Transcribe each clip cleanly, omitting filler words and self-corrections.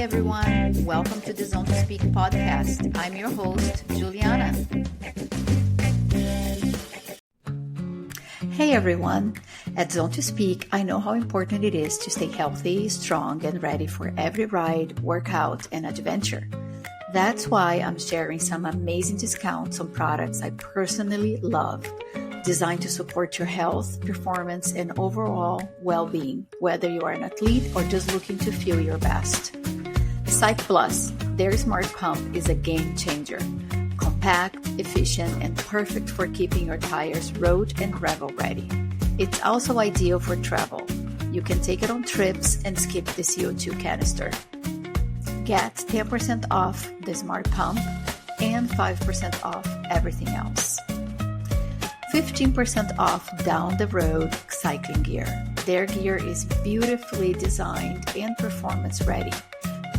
everyone. Welcome to the Zone to Speak podcast. I'm your host, Juliana. Hey everyone. At Zone to Speak, I know how important it is to stay healthy, strong, and ready for every ride, workout, and adventure. That's why I'm sharing some amazing discounts on products I personally love, designed to support your health, performance, and overall well-being, whether you are an athlete or just looking to feel your best. Cycplus, their smart pump, is a game changer. Compact, efficient, and perfect for keeping your tires road and gravel ready. It's also ideal for travel. You can take it on trips and skip the CO2 canister. Get 10% off the smart pump and 5% off everything else. 15% off down the road cycling gear. Their gear is beautifully designed and performance ready,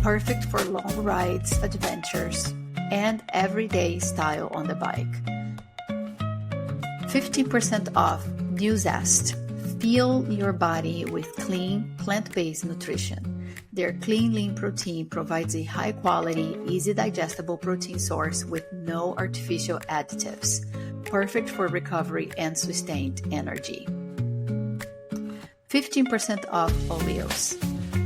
perfect for long rides, adventures, and everyday style on the bike. 15% off New Zest. Fuel your body with clean, plant-based nutrition. Their Clean Lean protein provides a high-quality, easy digestible protein source with no artificial additives, perfect for recovery and sustained energy. 15% off Oleos.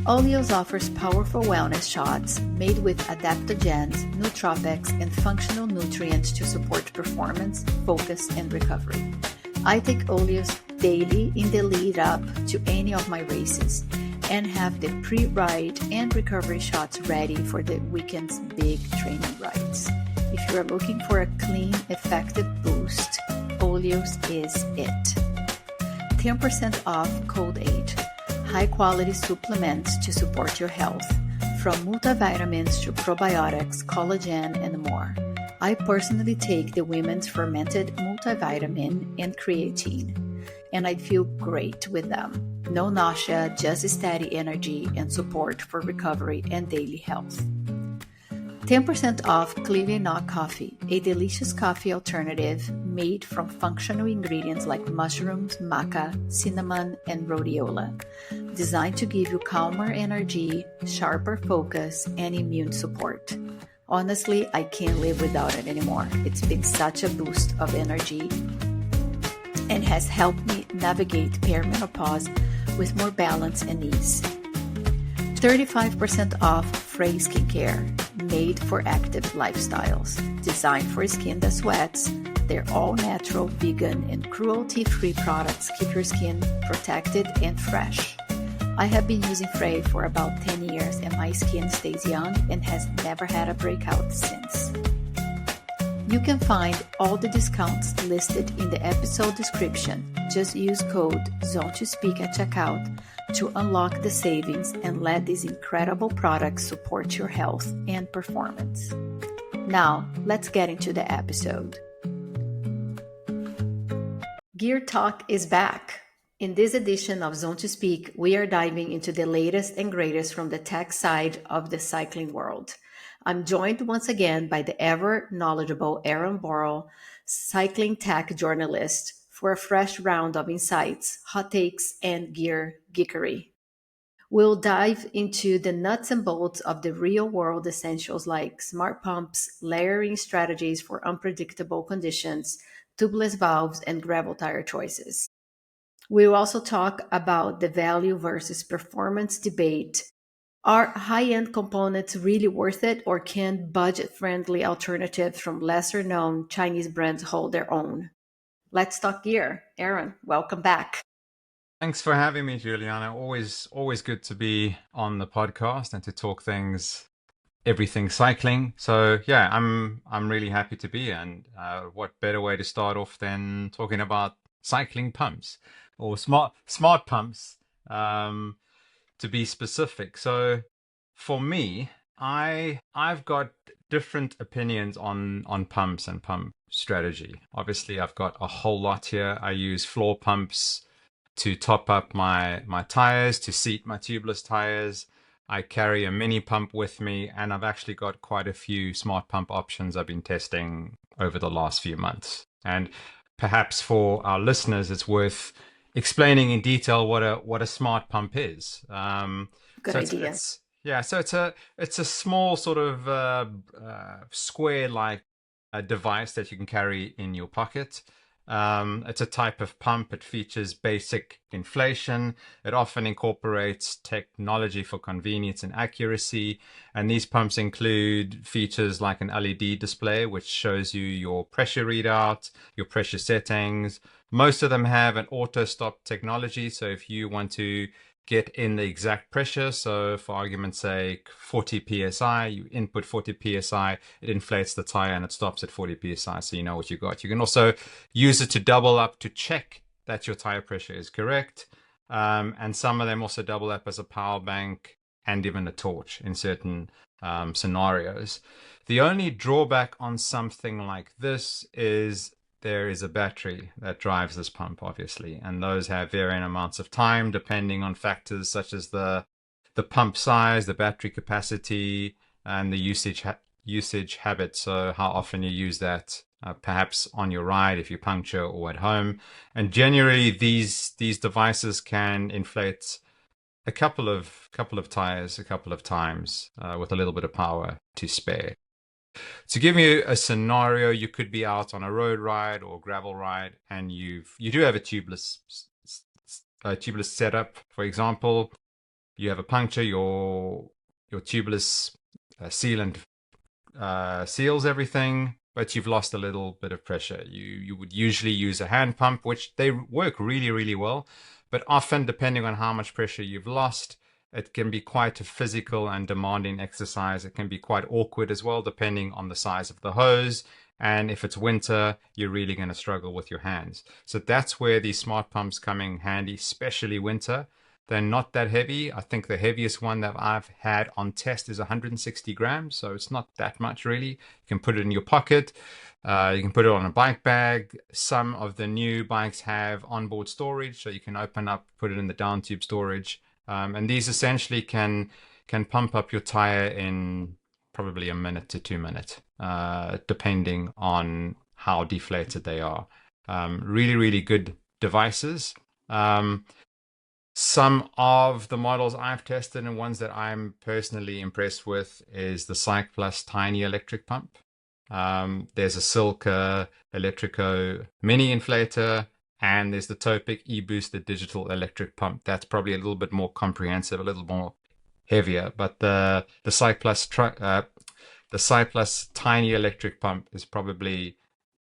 Oleos offers powerful wellness shots made with adaptogens, nootropics, and functional nutrients to support performance, focus, and recovery. I take Oleos daily in the lead up to any of my races and have the pre-ride and recovery shots ready for the weekend's big training rides. If you are looking for a clean, effective boost, Oleos is it. 10% off Cold Aid. High-quality supplements to support your health, from multivitamins to probiotics, collagen, and more. I personally take the women's fermented multivitamin and creatine, and I feel great with them. No nausea, just steady energy and support for recovery and daily health. 10% off Clearly Not Coffee, a delicious coffee alternative made from functional ingredients like mushrooms, maca, cinnamon, and rhodiola, designed to give you calmer energy, sharper focus, and immune support. Honestly, I can't live without it anymore. It's been such a boost of energy and has helped me navigate perimenopause with more balance and ease. 35% off Frey Skincare, made for active lifestyles. Designed for skin that sweats, their all-natural, vegan, and cruelty-free products keep your skin protected and fresh. I have been using Frey for about 10 years and my skin stays young and has never had a breakout since. You can find all the discounts listed in the episode description. Just use code ZONE2SPEAK at checkout to unlock the savings and let these incredible products support your health and performance. Now, let's get into the episode. Gear Talk is back. In this edition of Zone to Speak, we are diving into the latest and greatest from the tech side of the cycling world. I'm joined once again by the ever knowledgeable Aaron Borrill, cycling tech journalist, for a fresh round of insights, hot takes, and gear geekery. We'll dive into the nuts and bolts of the real-world essentials like smart pumps, layering strategies for unpredictable conditions, tubeless valves, and gravel tire choices. We'll also talk about the value versus performance debate. Are high-end components really worth it, or can budget-friendly alternatives from lesser-known Chinese brands hold their own? Let's talk gear. Aaron, welcome back. Thanks for having me, Juliana. Always good to be on the podcast and to talk everything cycling. So yeah, I'm really happy to be here. And what better way to start off than talking about cycling pumps or smart pumps, to be specific. So for me, I've got different opinions on pumps and pump strategy. Obviously, I've got a whole lot here. I use floor pumps to top up my tires, to seat my tubeless tires. I carry a mini pump with me, and I've actually got quite a few smart pump options I've been testing over the last few months. And perhaps for our listeners, it's worth explaining in detail what a smart pump is. Good idea. Yeah, so it's a small sort of square-like device that you can carry in your pocket. It's a type of pump. It features basic inflation. It often incorporates technology for convenience and accuracy. And these pumps include features like an LED display, which shows you your pressure readout, your pressure settings. Most of them have an auto stop technology. So if you want to get in the exact pressure. So for argument's sake, 40 psi, you input 40 psi, it inflates the tire and it stops at 40 psi, so you know what you got. You can also use it to double up to check that your tire pressure is correct. And some of them also double up as a power bank and even a torch in certain scenarios. The only drawback on something like this is there is a battery that drives this pump, obviously, and those have varying amounts of time depending on factors such as the pump size, the battery capacity, and the usage habit. So how often you use that, perhaps on your ride if you puncture or at home. And generally, these devices can inflate a couple of tires a couple of times with a little bit of power to spare. To give you a scenario, you could be out on a road ride or gravel ride, and you do have a tubeless setup. For example, you have a puncture, your tubeless sealant seals everything, but you've lost a little bit of pressure. You would usually use a hand pump, which they work really, really well, but often depending on how much pressure you've lost, it can be quite a physical and demanding exercise. It can be quite awkward as well, depending on the size of the hose. And if it's winter, you're really going to struggle with your hands. So that's where these smart pumps come in handy, especially winter. They're not that heavy. I think the heaviest one that I've had on test is 160 grams. So it's not that much really. You can put it in your pocket. You can put it on a bike bag. Some of the new bikes have onboard storage, so you can open up, put it in the down tube storage. And these essentially can pump up your tire in probably a minute to 2 minutes, depending on how deflated they are. Really, really good devices. Some of the models I've tested and ones that I'm personally impressed with is the Cycplus tiny electric pump. There's a Silka Electrico mini inflator, and there's the Topic e-booster digital electric pump. That's probably a little bit more comprehensive, a little more heavier. But the Cycplus tiny electric pump is probably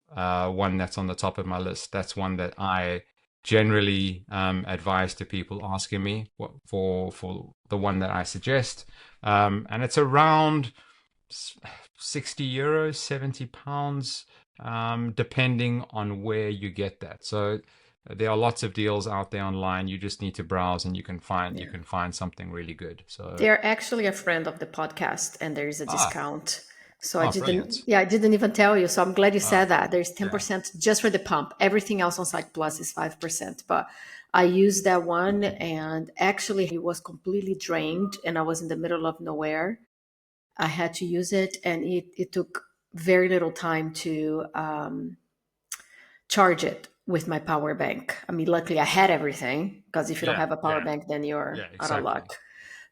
one that's on the top of my list. That's one that I generally advise to people asking me for the one that I suggest. And it's around 60 euros, 70 pounds. Depending on where you get that. So there are lots of deals out there online. You just need to browse and you can find something really good. So they're actually a friend of the podcast, and there is a discount. So I brilliant. didn't even tell you. So I'm glad you said that. There's 10% just for the pump. Everything else on Cycplus is 5%. But I used that one, and actually it was completely drained, and I was in the middle of nowhere. I had to use it, and it took very little time to charge it with my power bank. I mean, luckily I had everything, because if you don't have a power bank, then you're out of luck.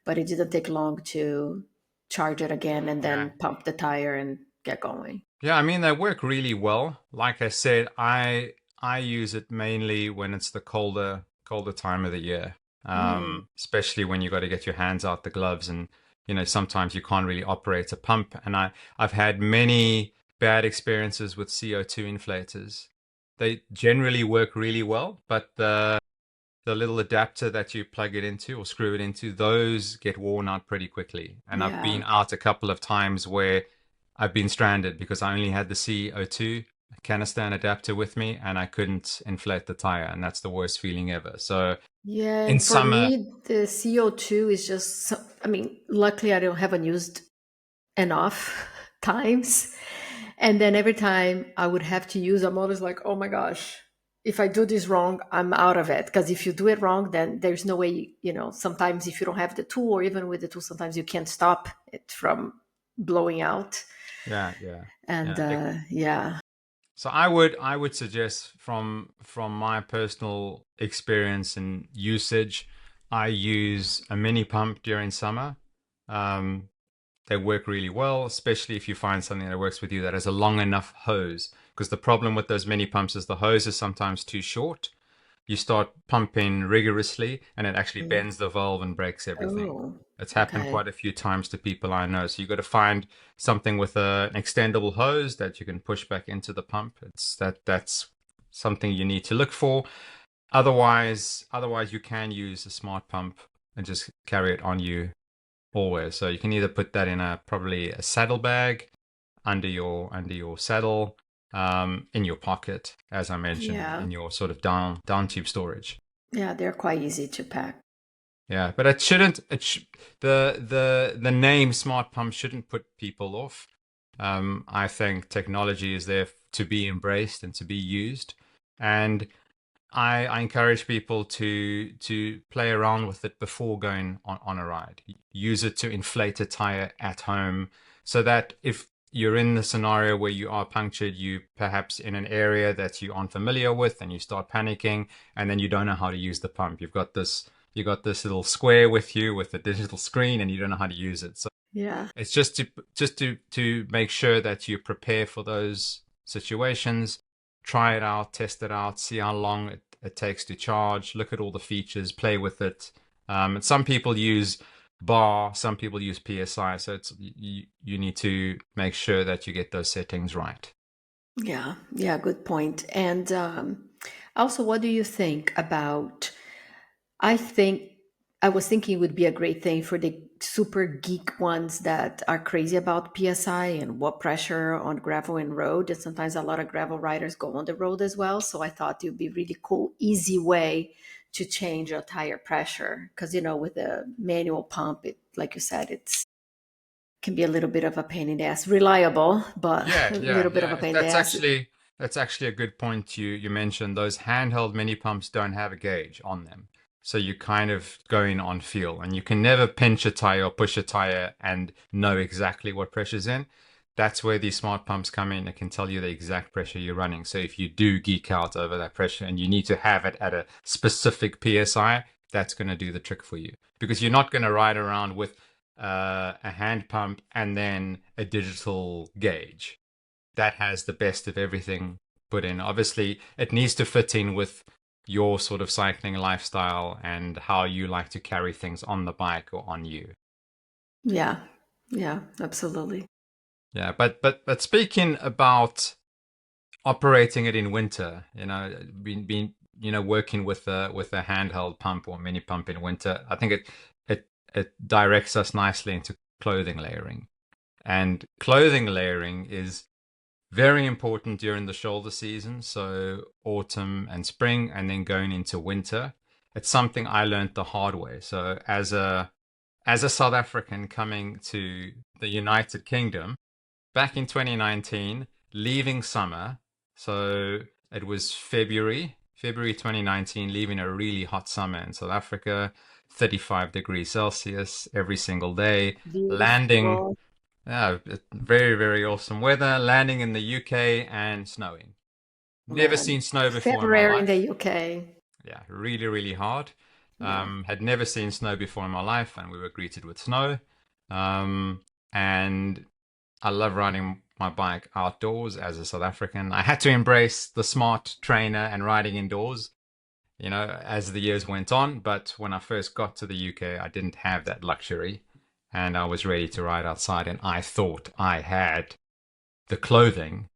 But it didn't take long to charge it again and then pump the tire and get going. Yeah, I mean, they work really well. Like I said, I use it mainly when it's the colder time of the year, especially when you got to get your hands out the gloves, and sometimes you can't really operate a pump. And I've had many bad experiences with CO2 inflators. They generally work really well, but the little adapter that you plug it into or screw it into, those get worn out pretty quickly. And I've been out a couple of times where I've been stranded because I only had the CO2 canister and adapter with me, and I couldn't inflate the tire, and that's the worst feeling ever. So yeah, in for summer, me, the CO2 is just, I mean, luckily I haven't used enough times. And then every time I would have to use, I'm always like, oh my gosh, if I do this wrong, I'm out of it. Because if you do it wrong, then there's no way, sometimes if you don't have the tool, or even with the tool, sometimes you can't stop it from blowing out. Yeah. And So I would suggest from my personal experience and usage, I use a mini pump during summer. Um, they work really well, especially if you find something that works with you that has a long enough hose. Because the problem with those mini pumps is the hose is sometimes too short. You start pumping rigorously and it actually Mm. bends the valve and breaks everything. Oh, It's happened okay. quite a few times to people I know. So you got to find something with an extendable hose that you can push back into the pump. That's something you need to look for. Otherwise you can use a smart pump and just carry it on you always. So you can either put that in probably a saddle bag under your saddle, in your pocket, as I mentioned, Yeah. in your sort of down tube storage. Yeah, they're quite easy to pack. Yeah, but it shouldn't. The name smart pump shouldn't put people off. I think technology is there to be embraced and to be used, and I encourage people to play around with it before going on a ride. Use it to inflate a tire at home so that if you're in the scenario where you are punctured, you perhaps in an area that you aren't familiar with and you start panicking and then you don't know how to use the pump. You got this little square with you with a digital screen and you don't know how to use it. So Yeah. it's just to make sure that you prepare for those situations. Try it out, test it out, see how long it takes to charge. Look at all the features, play with it. And some people use bar, some people use PSI. So you need to make sure that you get those settings right. Yeah. Yeah, good point. And also, what do you think about? I think I was thinking it would be a great thing for the super geek ones that are crazy about PSI and what pressure on gravel and road. And sometimes a lot of gravel riders go on the road as well. So I thought it would be really cool, easy way to change your tire pressure. Because, with a manual pump, it, like you said, it's can be a little bit of a pain in the ass. Reliable, but Yeah, a yeah, little bit of a yeah. pain in the That's ass. actually that's actually a good point you mentioned. Those handheld mini pumps don't have a gauge on them. So you kind of going on feel and you can never pinch a tire or push a tire and know exactly what pressure's in. That's where these smart pumps come in. It can tell you the exact pressure you're running. So if you do geek out over that pressure and you need to have it at a specific PSI, that's going to do the trick for you because you're not going to ride around with a hand pump and then a digital gauge that has the best of everything put in. Obviously, it needs to fit in with your sort of cycling lifestyle and how you like to carry things on the bike or on you. Yeah, yeah, absolutely. Yeah, but speaking about operating it in winter, being working with a handheld pump or mini pump in winter, I think it directs us nicely into clothing layering. And clothing layering is very important during the shoulder season, so autumn and spring, and then going into winter. It's something I learned the hard way. So as a South African coming to the United Kingdom back in 2019, leaving summer, so it was February 2019, leaving a really hot summer in South Africa, 35 degrees Celsius every single day, landing. Beautiful. Yeah, very, very awesome weather, landing in the UK and snowing. Never Yeah. seen snow before in my February in the life. UK. Yeah, really, really hard. Yeah. Had never seen snow before in my life, and we were greeted with snow. Um, and I love riding my bike outdoors as a South African. I had to embrace the smart trainer and riding indoors, as the years went on. But when I first got to the UK, I didn't have that luxury and I was ready to ride outside. And I thought I had the clothing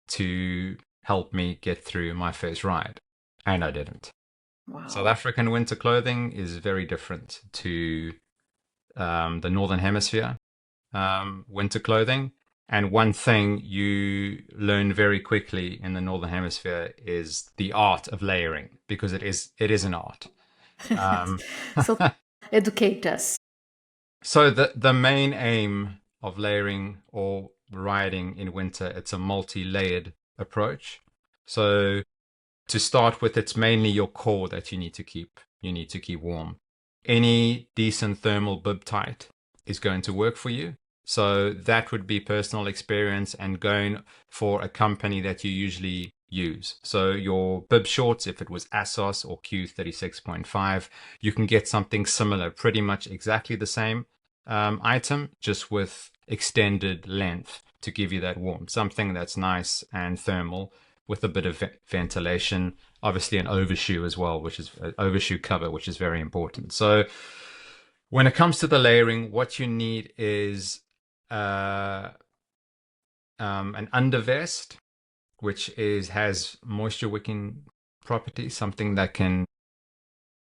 to help me get through my first ride. And I didn't. South Wow. African winter clothing is very different to the Northern Hemisphere winter clothing. And one thing you learn very quickly in the Northern Hemisphere is the art of layering, because it is an art. Um, So educate us. so the main aim of layering or riding in winter, it's a multi-layered approach. So to start with, it's mainly your core that you need to keep warm. Any decent thermal bib tight is going to work for you. So that would be personal experience and going for a company that you usually use. So your bib shorts, if it was ASOS or Q36.5, you can get something similar, pretty much exactly the same. item, just with extended length to give you that warmth. Something that's nice and thermal with a bit of ventilation. Obviously, an overshoe as well, which is an overshoe cover, which is very important. So, when it comes to the layering, what you need is uh, an undervest, which has moisture wicking properties, something that can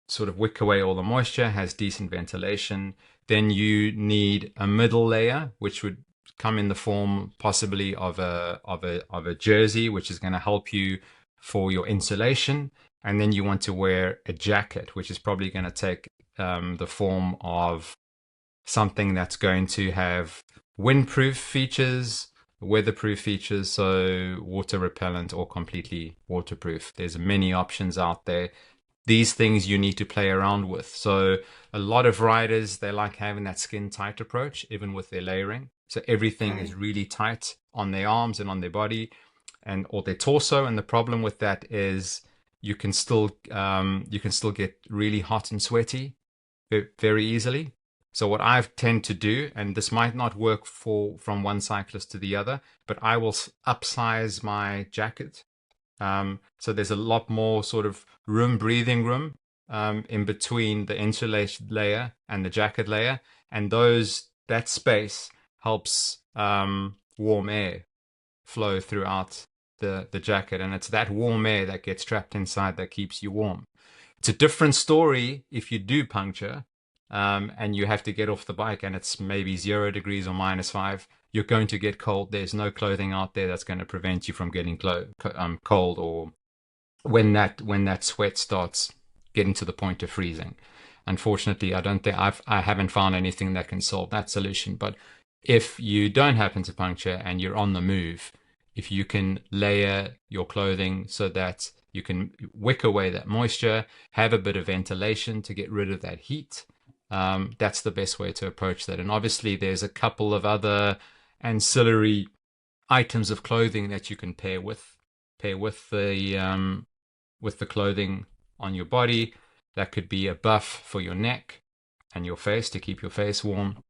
sort of wick away all the moisture, has decent ventilation. Then you need a middle layer, which would come in the form possibly of a jersey, which is going to help you for your insulation. And then you want to wear a jacket, which is probably going to take the form of something that's going to have windproof features, weatherproof features, so water repellent or completely waterproof. There's many options out there. These things you need to play around with. So a lot of riders, they like having that skin tight approach, even with their layering. So everything is really tight on their arms and on their body and or their torso. And the problem with that is you can still get really hot and sweaty very easily. So what I tend to do, and this might not work from one cyclist to the other, but I will upsize my jacket. So there's a lot more sort of breathing room in between the insulation layer and the jacket layer, and that space helps warm air flow throughout the jacket, and it's that warm air that gets trapped inside that keeps you warm. It's a different story if you do puncture and you have to get off the bike and it's maybe 0 degrees or -5. You're going to get cold. There's no clothing out there that's going to prevent you from getting cold, or when that sweat starts getting to the point of freezing. Unfortunately, I haven't found anything that can solve that solution. But if you don't happen to puncture and you're on the move, if you can layer your clothing so that you can wick away that moisture, have a bit of ventilation to get rid of that heat, that's the best way to approach that. And obviously, there's a couple of other ancillary items of clothing that you can pair with the clothing on your body. That could be a buff for your neck and your face to keep your face warm,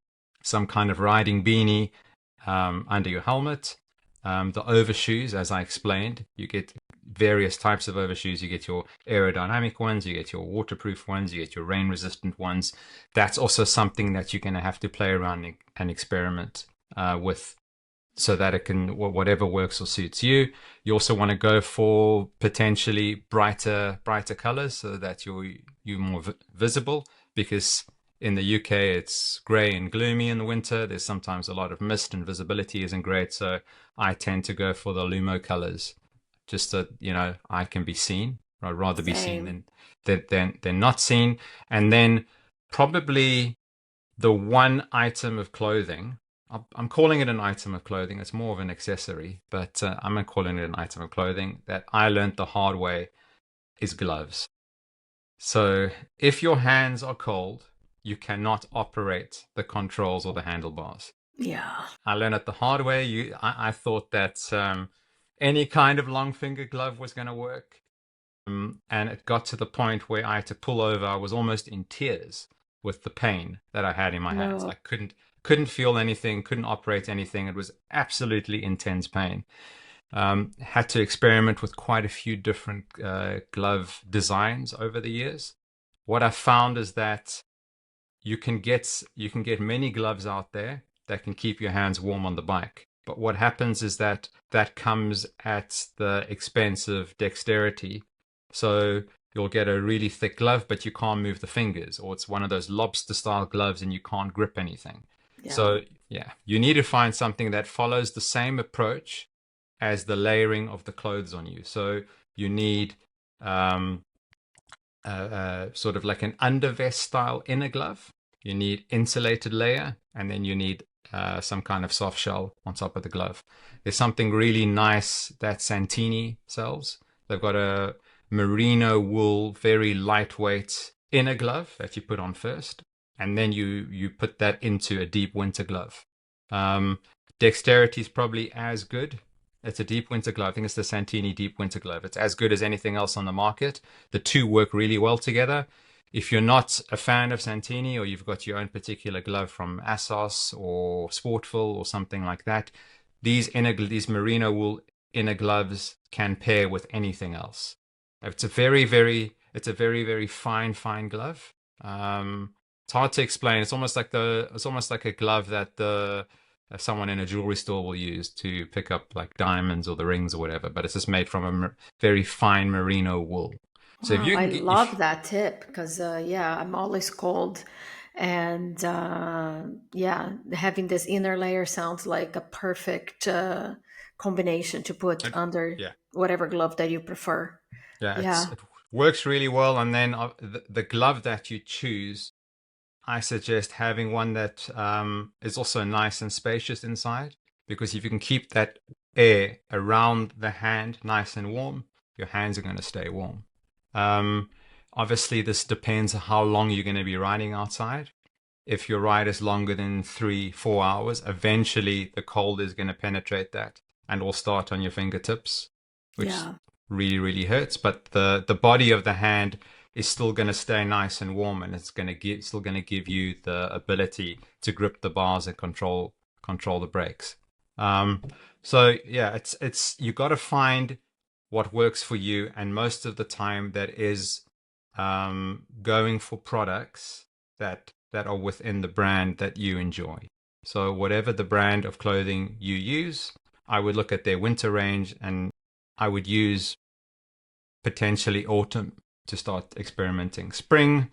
some kind of riding beanie under your helmet, the overshoes, as I explained. You get various types of overshoes. You get your aerodynamic ones, you get your waterproof ones, you get your rain resistant ones. That's also something that you're going to have to play around and experiment with, so that it can, whatever works or suits you. You also want to go for potentially brighter colors so that you're more visible, because in the UK it's grey and gloomy in the winter. There's sometimes a lot of mist and visibility isn't great. So I tend to go for the Lumo colors, just so I can be seen. I'd rather be seen than not seen. And then probably the one item of clothing, I'm calling it an item of clothing. It's more of an accessory, but I'm not calling it an item of clothing, that I learned the hard way, is gloves. So if your hands are cold, you cannot operate the controls or the handlebars. Yeah. I learned it the hard way. I thought that any kind of long finger glove was going to work. And it got to the point where I had to pull over. I was almost in tears with the pain that I had in my hands. I couldn't feel anything, couldn't operate anything. It was absolutely intense pain. Had to experiment with quite a few different glove designs over the years. What I found is that you can get many gloves out there that can keep your hands warm on the bike. But what happens is that comes at the expense of dexterity. So you'll get a really thick glove, but you can't move the fingers, or it's one of those lobster-style gloves and you can't grip anything. Yeah. So, you need to find something that follows the same approach as the layering of the clothes on you. So you need sort of like an undervest style inner glove. You need insulated layer, and then you need some kind of soft shell on top of the glove. There's something really nice that Santini sells. They've got a merino wool, very lightweight inner glove that you put on first, and then you put that into a deep winter glove. Dexterity is probably as good. It's a deep winter glove. I think it's the Santini deep winter glove. It's as good as anything else on the market. The two work really well together. if you're not a fan of Santini, or you've got your own particular glove from Assos or Sportful or something like that, these merino wool inner gloves can pair with anything else. It's a very fine glove. It's hard to explain. It's almost like a glove that the someone in a jewelry store will use to pick up like diamonds or the rings or whatever, but it's just made from a very fine merino wool. So if Wow, you I can get if love that tip because, yeah, I'm always cold. And yeah, having this inner layer sounds like a perfect combination to put under yeah, whatever glove that you prefer. yeah, Yeah, it works really well. And then the glove that you choose, I suggest having one that is also nice and spacious inside, because if you can keep that air around the hand nice and warm, your hands are going to stay warm. Um, Obviously, this depends on how long you're going to be riding outside. If your ride is longer than 3, 4 hours, eventually the cold is going to penetrate that and will start on your fingertips, which yeah, really hurts. But the body of the hand is still going to stay nice and warm, and it's going to still going to give you the ability to grip the bars and control the brakes. Um, so yeah, it's you got to find what works for you, and most of the time that is going for products that are within the brand that you enjoy. So whatever the brand of clothing you use, I would look at their winter range, and I would use potentially autumn to start experimenting. Spring,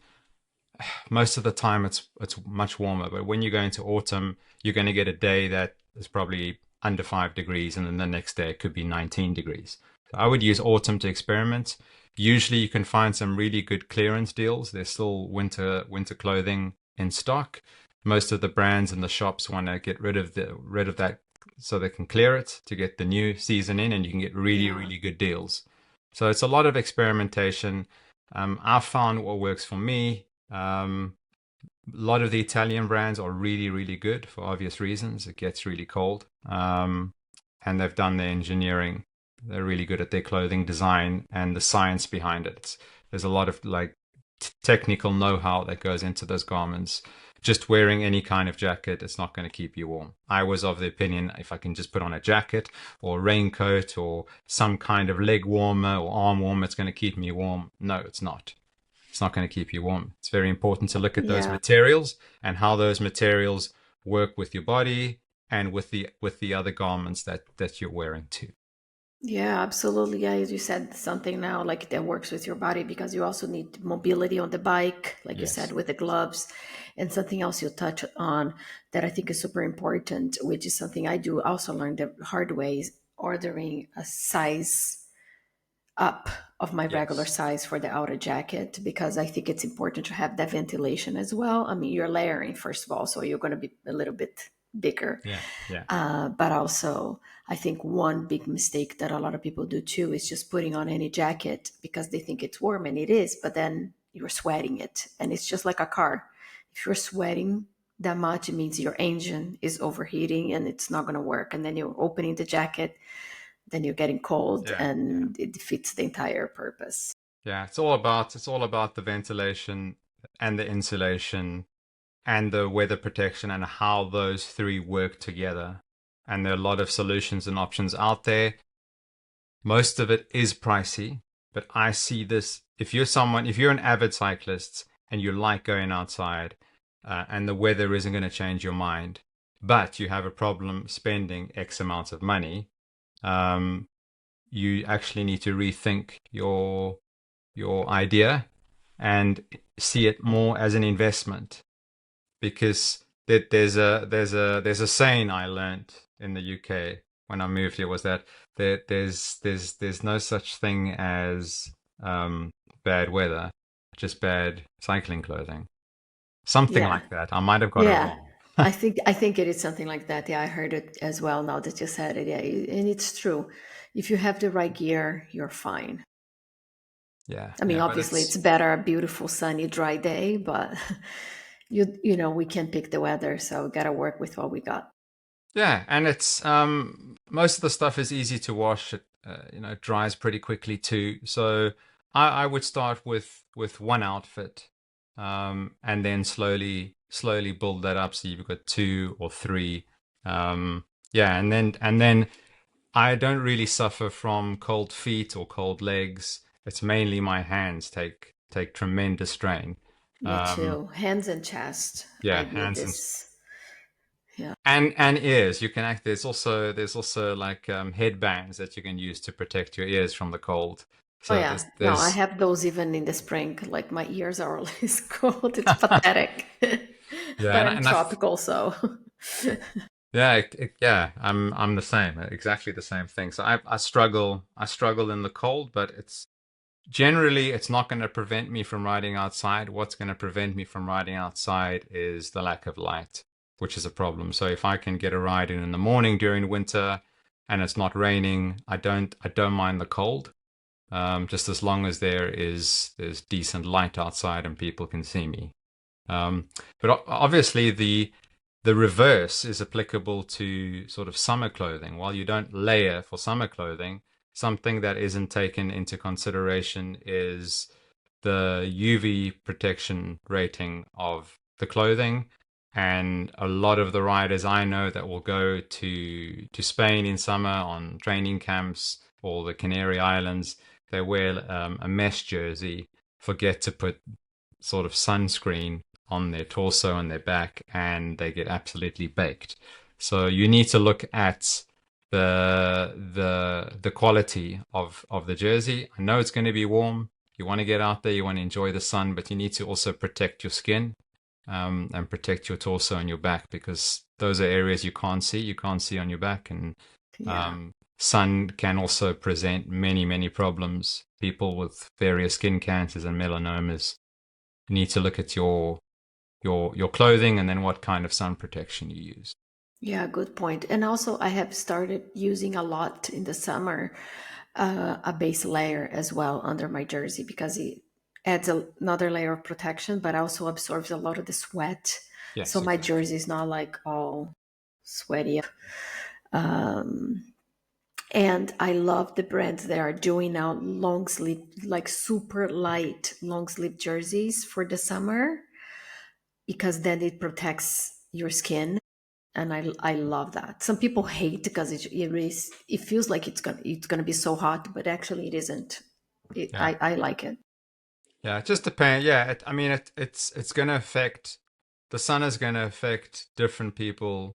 most of the time it's much warmer, but when you go into autumn, you're going to get a day that is probably under 5 degrees, and then the next day it could be 19 degrees. So I would use autumn to experiment. Usually you can find some really good clearance deals. There's still winter clothing in stock. Most of the brands and the shops want to get rid of that so they can clear it to get the new season in, and you can get yeah, really good deals. So it's a lot of experimentation. I've found what works for me. A lot of the Italian brands are really good for obvious reasons. It gets really cold, and they've done their engineering. They're really good at their clothing design and the science behind it. There's a lot of like technical know-how that goes into those garments. Just wearing any kind of jacket, it's not going to keep you warm. I was of the opinion, if I can just put on a jacket or a raincoat or some kind of leg warmer or arm warmer, it's going to keep me warm. No, it's not. It's not going to keep you warm. It's very important to look at those yeah. materials and how those materials work with your body and with the other garments that you're wearing too. Yeah, absolutely. Yeah, as you said something now like that works with your body because you also need mobility on the bike, like you said, Yes. with the gloves. And something else you touch on that I think is super important, which is something I do also learn the hard way, is ordering a size up of my regular Yes. size for the outer jacket because I think it's important to have that ventilation as well. I mean, you're layering, first of all, so you're going to be a little bit bigger. Yeah. Yeah. But also, I think one big mistake that a lot of people do too is just putting on any jacket because they think it's warm, and it is, but then you're sweating it. And it's just like a car. If you're sweating that much, it means your engine is overheating and it's not going to work. And then you're opening the jacket, then you're getting cold, Yeah. Yeah. and it defeats the entire purpose. Yeah. It's all about the ventilation and the insulation and the weather protection and how those three work together. And there are a lot of solutions and options out there. Most of it is pricey, but I see this if you're an avid cyclist and you like going outside, and the weather isn't going to change your mind, but you have a problem spending X amount of money, um, you actually need to rethink your idea and see it more as an investment, because there's a saying I learned in the UK when I moved here, was that there's no such thing as bad weather, just bad cycling clothing. Something Yeah, like that. I might have got it yeah. wrong. I think it is something like that. Yeah, I heard it as well now that you said it. Yeah, and it's true. If you have the right gear, you're fine. Yeah, I mean, yeah, but obviously, it's it's better a beautiful, sunny, dry day, but you know we can't pick the weather, so we gotta work with what we got. yeah, and it's most of the stuff is easy to wash. It it dries pretty quickly too. So I would start with one outfit and then slowly build that up so you've got two or three. Yeah, and then I don't really suffer from cold feet or cold legs. It's mainly my hands take tremendous strain. Me Um, too. Hands and chest. I yeah, do hands this. Yeah. and ears. You can act. There's also like headbands that you can use to protect your ears from the cold. Oh So yeah. there's No, I there's have those even in the spring. Like my ears are always cold. It's pathetic. yeah, But and I'm and I tropical, so yeah, yeah, I'm the same, exactly the same thing. So I struggle in the cold, but it's not going to prevent me from riding outside. What's going to prevent me from riding outside is the lack of light, which is a problem. So if I can get a ride in the morning during winter and it's not raining, I don't mind the cold. Just as long as there's decent light outside and people can see me. Um, but obviously the reverse is applicable to sort of summer clothing. While you don't layer for summer clothing, something that isn't taken into consideration is the UV protection rating of the clothing. And a lot of the riders I know that will go to Spain in summer on training camps or the Canary Islands, they wear a mesh jersey, forget to put sort of sunscreen on their torso and their back, and they get absolutely baked. So you need to look at the quality of the jersey. I know it's going to be warm. You want to get out there, you want to enjoy the sun, but you need to also protect your skin, and protect your torso and your back, because those are areas you can't see. You can't see on your back, and yeah. sun can also present many problems. People with various skin cancers and melanomas need to look at your clothing and then what kind of sun protection you use. Yeah, good point. And also, I have started using a lot in the summer a base layer as well under my jersey because it adds another layer of protection, but also absorbs a lot of the sweat. So Yes, my exactly. jersey is not like all sweaty. Um, and I love the brands that are doing now long sleeve, like super light long sleeve jerseys for the summer because then it protects your skin, and I love that. Some people hate because it feels like it's gonna be so hot, but actually it isn't. Yeah, I like it. yeah. It just depends. Yeah, I mean, it's going to affect the sun is going to affect different people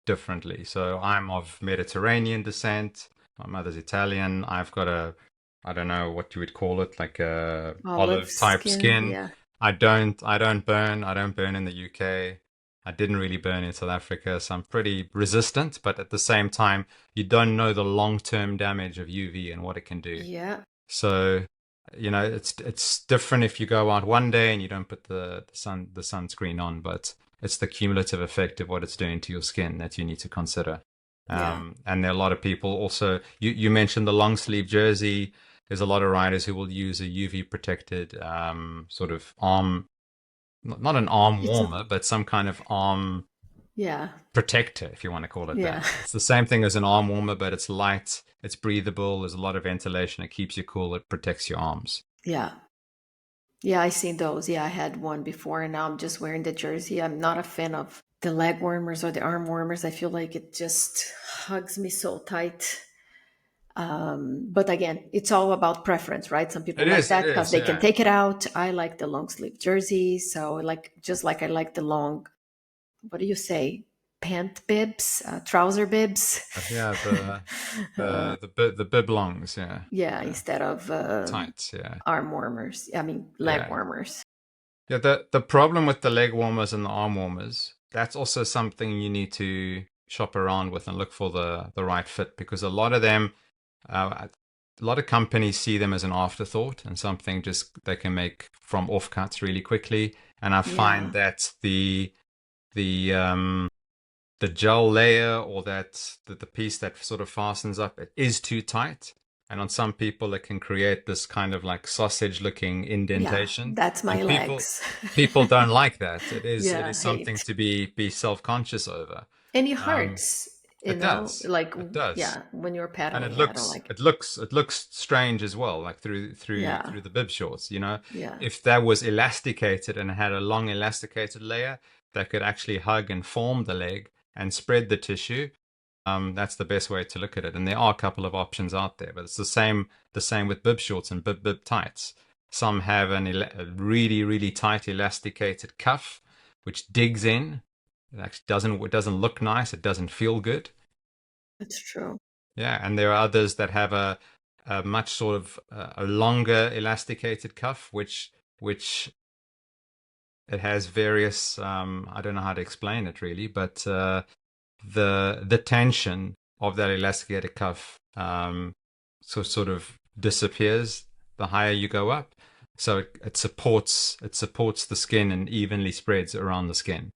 differently. So I'm of Mediterranean descent. My mother's Italian. I've got I don't know what you would call it, like a Olive olive type skin, skin. yeah, I don't burn. I don't burn in the UK. I didn't really burn in South Africa, so I'm pretty resistant. But at the same time, you don't know the long-term damage of UV and what it can do. yeah, So, it's different if you go out one day and you don't put the sunscreen on, but it's the cumulative effect of what it's doing to your skin that you need to consider. yeah, And there are a lot of people also. You mentioned the long sleeve jersey. There's a lot of riders who will use a UV protected sort of arm, not an arm it's a, warmer, but some kind of arm yeah, protector, if you want to call it yeah, that. It's the same thing as an arm warmer, but it's light, it's breathable, there's a lot of ventilation, it keeps you cool, it protects your arms. yeah, yeah. I seen those. Yeah, I had one before, and now I'm just wearing the jersey. I'm not a fan of the leg warmers or the arm warmers. I feel like it just hugs me so tight. But again, it's all about preference, right? Some people like It that because is, they can yeah. take it out. I like the long sleeve jersey. So like, just like I like the long, what do you say? Pant bibs, trouser bibs. Yeah, the bib longs, yeah. Yeah, The instead of tights, yeah. arm warmers. I mean, leg Yeah. warmers. Yeah, the problem with the leg warmers and the arm warmers, that's also something you need to shop around with and look for the right fit, because a lot of them, a lot of companies see them as an afterthought and something just they can make from offcuts really quickly. And I find Yeah, that the the gel layer, or the piece that sort of fastens up, it is too tight. And on some people, it can create this kind of like sausage looking yeah, indentation. that's my And legs. people don't like that. It is Yeah, something hate. to be self-conscious over. And it Um, hurts. It does. like, It does. yeah, when you're And pedaling it it or looks like, it looks it looks strange as well, like yeah, through the bib shorts, you know. yeah, If that was elasticated and had a long elasticated layer that could actually hug and form the leg and spread the tissue, that's the best way to look at it. And there are a couple of options out there, but it's the same with bib shorts and bib tights. Some have a really tight elasticated cuff, which digs in. It doesn't look nice. It doesn't feel good. it's true. Yeah, and there are others that have a much sort of a longer elasticated cuff, which it has various. I don't know how to explain it really, but the tension of that elasticated cuff sort of disappears the higher you go up. So it supports the skin and evenly spreads around the skin.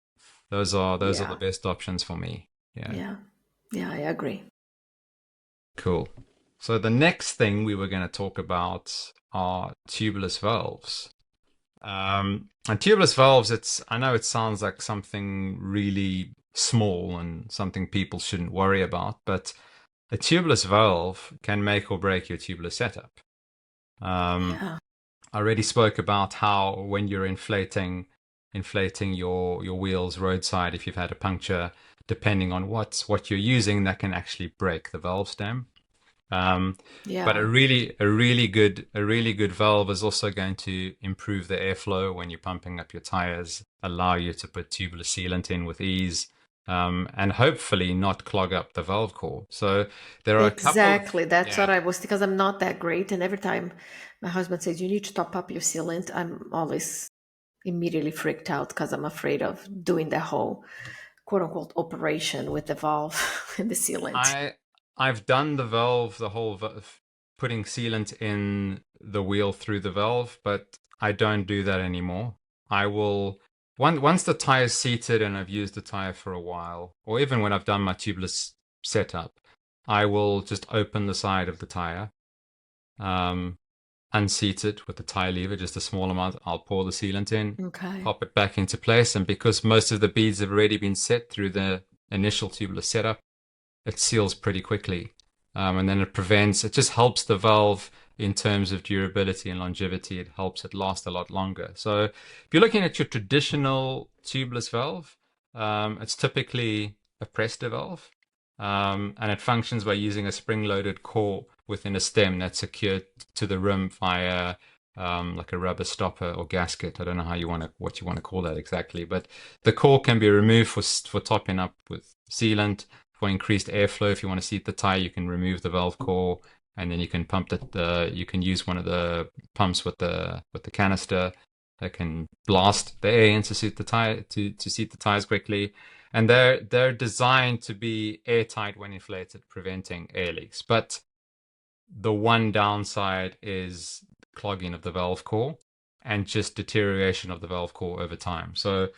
Those are the Yeah, best options for me. Yeah. yeah, yeah, I agree. Cool. So the next thing we were going to talk about are tubeless valves. And tubeless valves, I know it sounds like something really small and something people shouldn't worry about, but a tubeless valve can make or break your tubeless setup. Yeah, I already spoke about how when you're inflating your wheels roadside, if you've had a puncture, depending on what you're using, that can actually break the valve stem. But yeah, a really good valve is also going to improve the airflow when you're pumping up your tires, allow you to put tubular sealant in with ease, and hopefully not clog up the valve core. So there are a couple of, exactly. That's what yeah. I was, because I'm not that great. And every time my husband says, you need to top up your sealant, I'm always immediately freaked out because I'm afraid of doing the whole quote unquote operation with the valve and the sealant. I I've done the whole putting sealant in the wheel through the valve, but I don't do that anymore. I will once the tire's seated and I've used the tire for a while, or even when I've done my tubeless setup, I will just open the side of the tire, um, unseat it with the tire lever, just a small amount. I'll pour the sealant in, Okay. pop it back into place, and because most of the beads have already been set through the initial tubeless setup, it seals pretty quickly. And then it just helps the valve in terms of durability and longevity. It helps it last a lot longer. So if you're looking at your traditional tubeless valve, it's typically a Presta valve. And it functions by using a spring-loaded core within a stem that's secured to the rim via like a rubber stopper or gasket. I don't know what you want to call that exactly, but the core can be removed for topping up with sealant, for increased airflow. If you want to seat the tire, you can remove the valve core, and then you can pump you can use one of the pumps with the canister that can blast the air in to seat the tire to seat the tires quickly. And they're designed to be airtight when inflated, preventing air leaks. But the one downside is clogging of the valve core and just deterioration of the valve core over time. So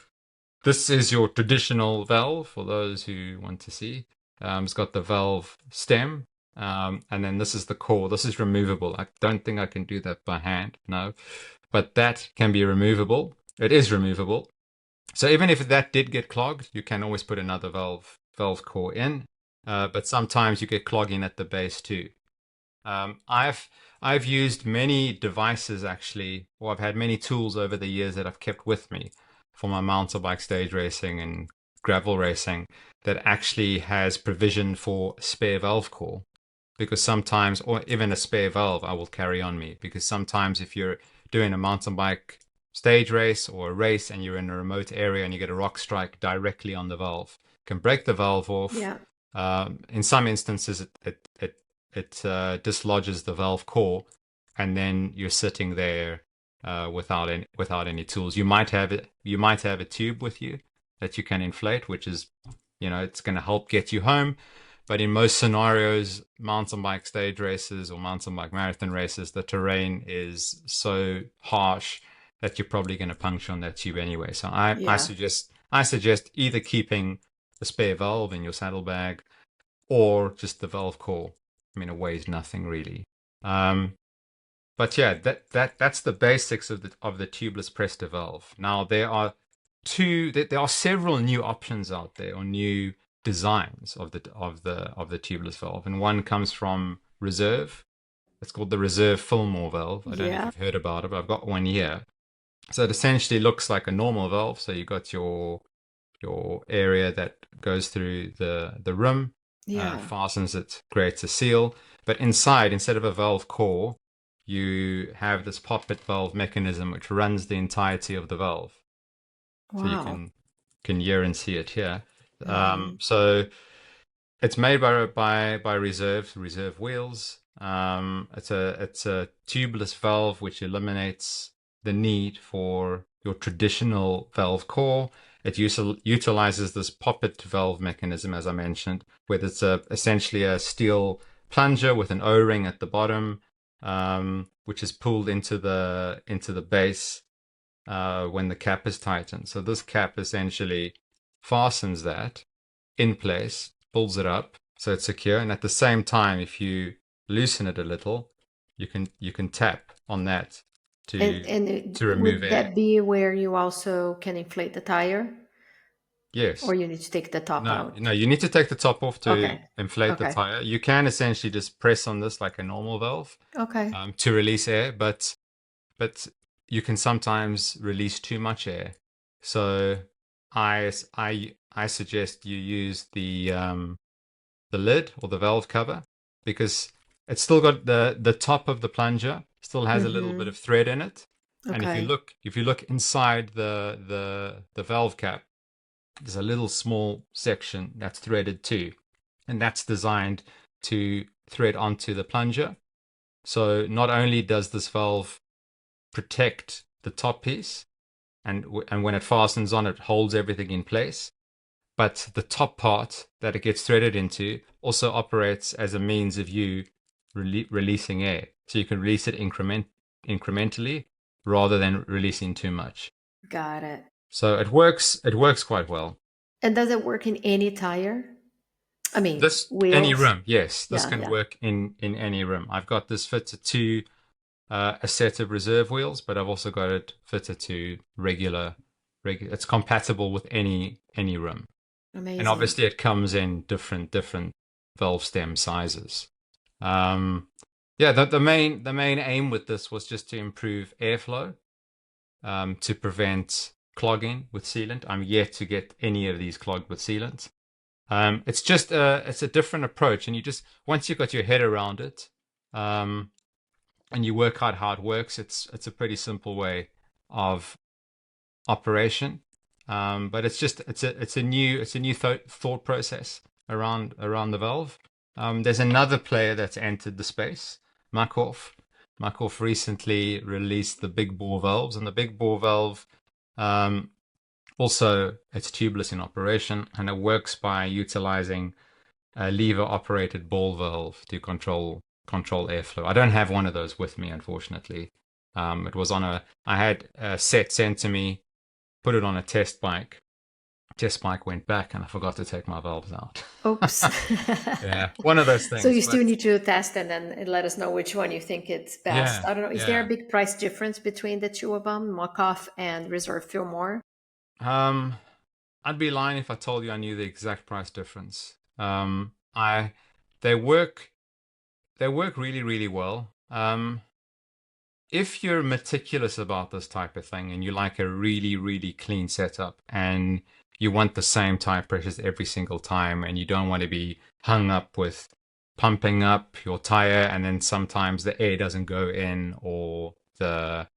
this is your traditional valve for those who want to see. It's got the valve stem, and then this is the core. This is removable. I don't think I can do that by hand, no. But that can be removable. It is removable. So even if that did get clogged, you can always put another valve core in. But sometimes you get clogging at the base too. I've used many devices actually, or I've had many tools over the years that I've kept with me for my mountain bike stage racing and gravel racing that actually has provision for a spare valve core. Because sometimes, or even a spare valve, I will carry on me. Because sometimes if you're doing a mountain bike stage race or a race and you're in a remote area and you get a rock strike directly on the valve, it can break the valve off. Yeah. In some instances, it dislodges the valve core, and then you're sitting there without any tools. You might have a tube with you that you can inflate, which is, it's going to help get you home. But in most scenarios, mountain bike stage races or mountain bike marathon races, the terrain is so harsh that you're probably going to puncture on that tube anyway. So I Yeah. suggest either keeping a spare valve in your saddlebag or just the valve core. I mean, it weighs nothing really. But yeah, that's the basics of the tubeless Presta valve. Now there are several new options out there, or new designs of the tubeless valve, and one comes from Reserve. It's called the Reserve Fillmore valve. I don't know if Yeah. you've heard about it, but I've got one here. So it essentially looks like a normal valve. So you got your area that goes through the rim, Yeah. fastens it, creates a seal. But inside, instead of a valve core, you have this poppet valve mechanism which runs the entirety of the valve. So you Wow. can hear and see it here. Mm-hmm. So it's made by Reserve wheels. It's a tubeless valve which eliminates the need for your traditional valve core. It utilizes this poppet valve mechanism, as I mentioned, where it's essentially a steel plunger with an O-ring at the bottom, which is pulled into the base when the cap is tightened. So this cap essentially fastens that in place, pulls it up so it's secure, and at the same time, if you loosen it a little, you can tap on that And to and to remove would air. that be where you also can inflate the tire, or Yes. you need to take the top No, out? no, you need to take the top off to Okay. inflate the Okay. tire. You can essentially just press on this like a normal valve Okay. to release air, but you can sometimes release too much air. So I suggest you use the lid or the valve cover, because it's still got the top of the plunger still has a little bit Mm-hmm. of thread in it. And if you Okay. look inside the valve cap, there's a little small section that's threaded too, and that's designed to thread onto the plunger. So not only does this valve protect the top piece, and when it fastens on, it holds everything in place, but the top part that it gets threaded into also operates as a means of you releasing air. So you can release it incrementally rather than releasing too much. Got it. So it works quite well. And does it work in any tire? I mean, This any wheels? room, yes, this Yeah, can yeah. work in any room. I've got this fitted to a set of reserve wheels, but I've also got it fitted to regular. It's compatible with any room. And Amazing. obviously it comes in different valve stem sizes. Yeah, the main aim with this was just to improve airflow, to prevent clogging with sealant. I'm yet to get any of these clogged with sealant. It's a different approach, and you just once you've got your head around it, um, and you work out how it works, it's a pretty simple way of operation. But it's a new thought process around the valve. There's another player that's entered the space, Markov. Markov recently released the big bore valves, and the big bore valve, um, also it's tubeless in operation, and it works by utilizing a lever operated ball valve to control airflow. I don't have one of those with me, unfortunately. It was I had a set sent to me, put it on a test bike. Test bike went back, and I forgot to take my valves out. Oops. Yeah, one of those So things. you still But need to test and then let us know which one you think it's best. yeah, I don't know. Is there a yeah. big price difference between the two of them, Mokoff and Reserve Fillmore? Um, I'd be lying if I told you I knew the exact price difference. I they work they work really really well. If you're meticulous about this type of thing and you like a really, really clean setup and you want the same tire pressures every single time and you don't want to be hung up with pumping up your tire and then sometimes the air doesn't go in, or the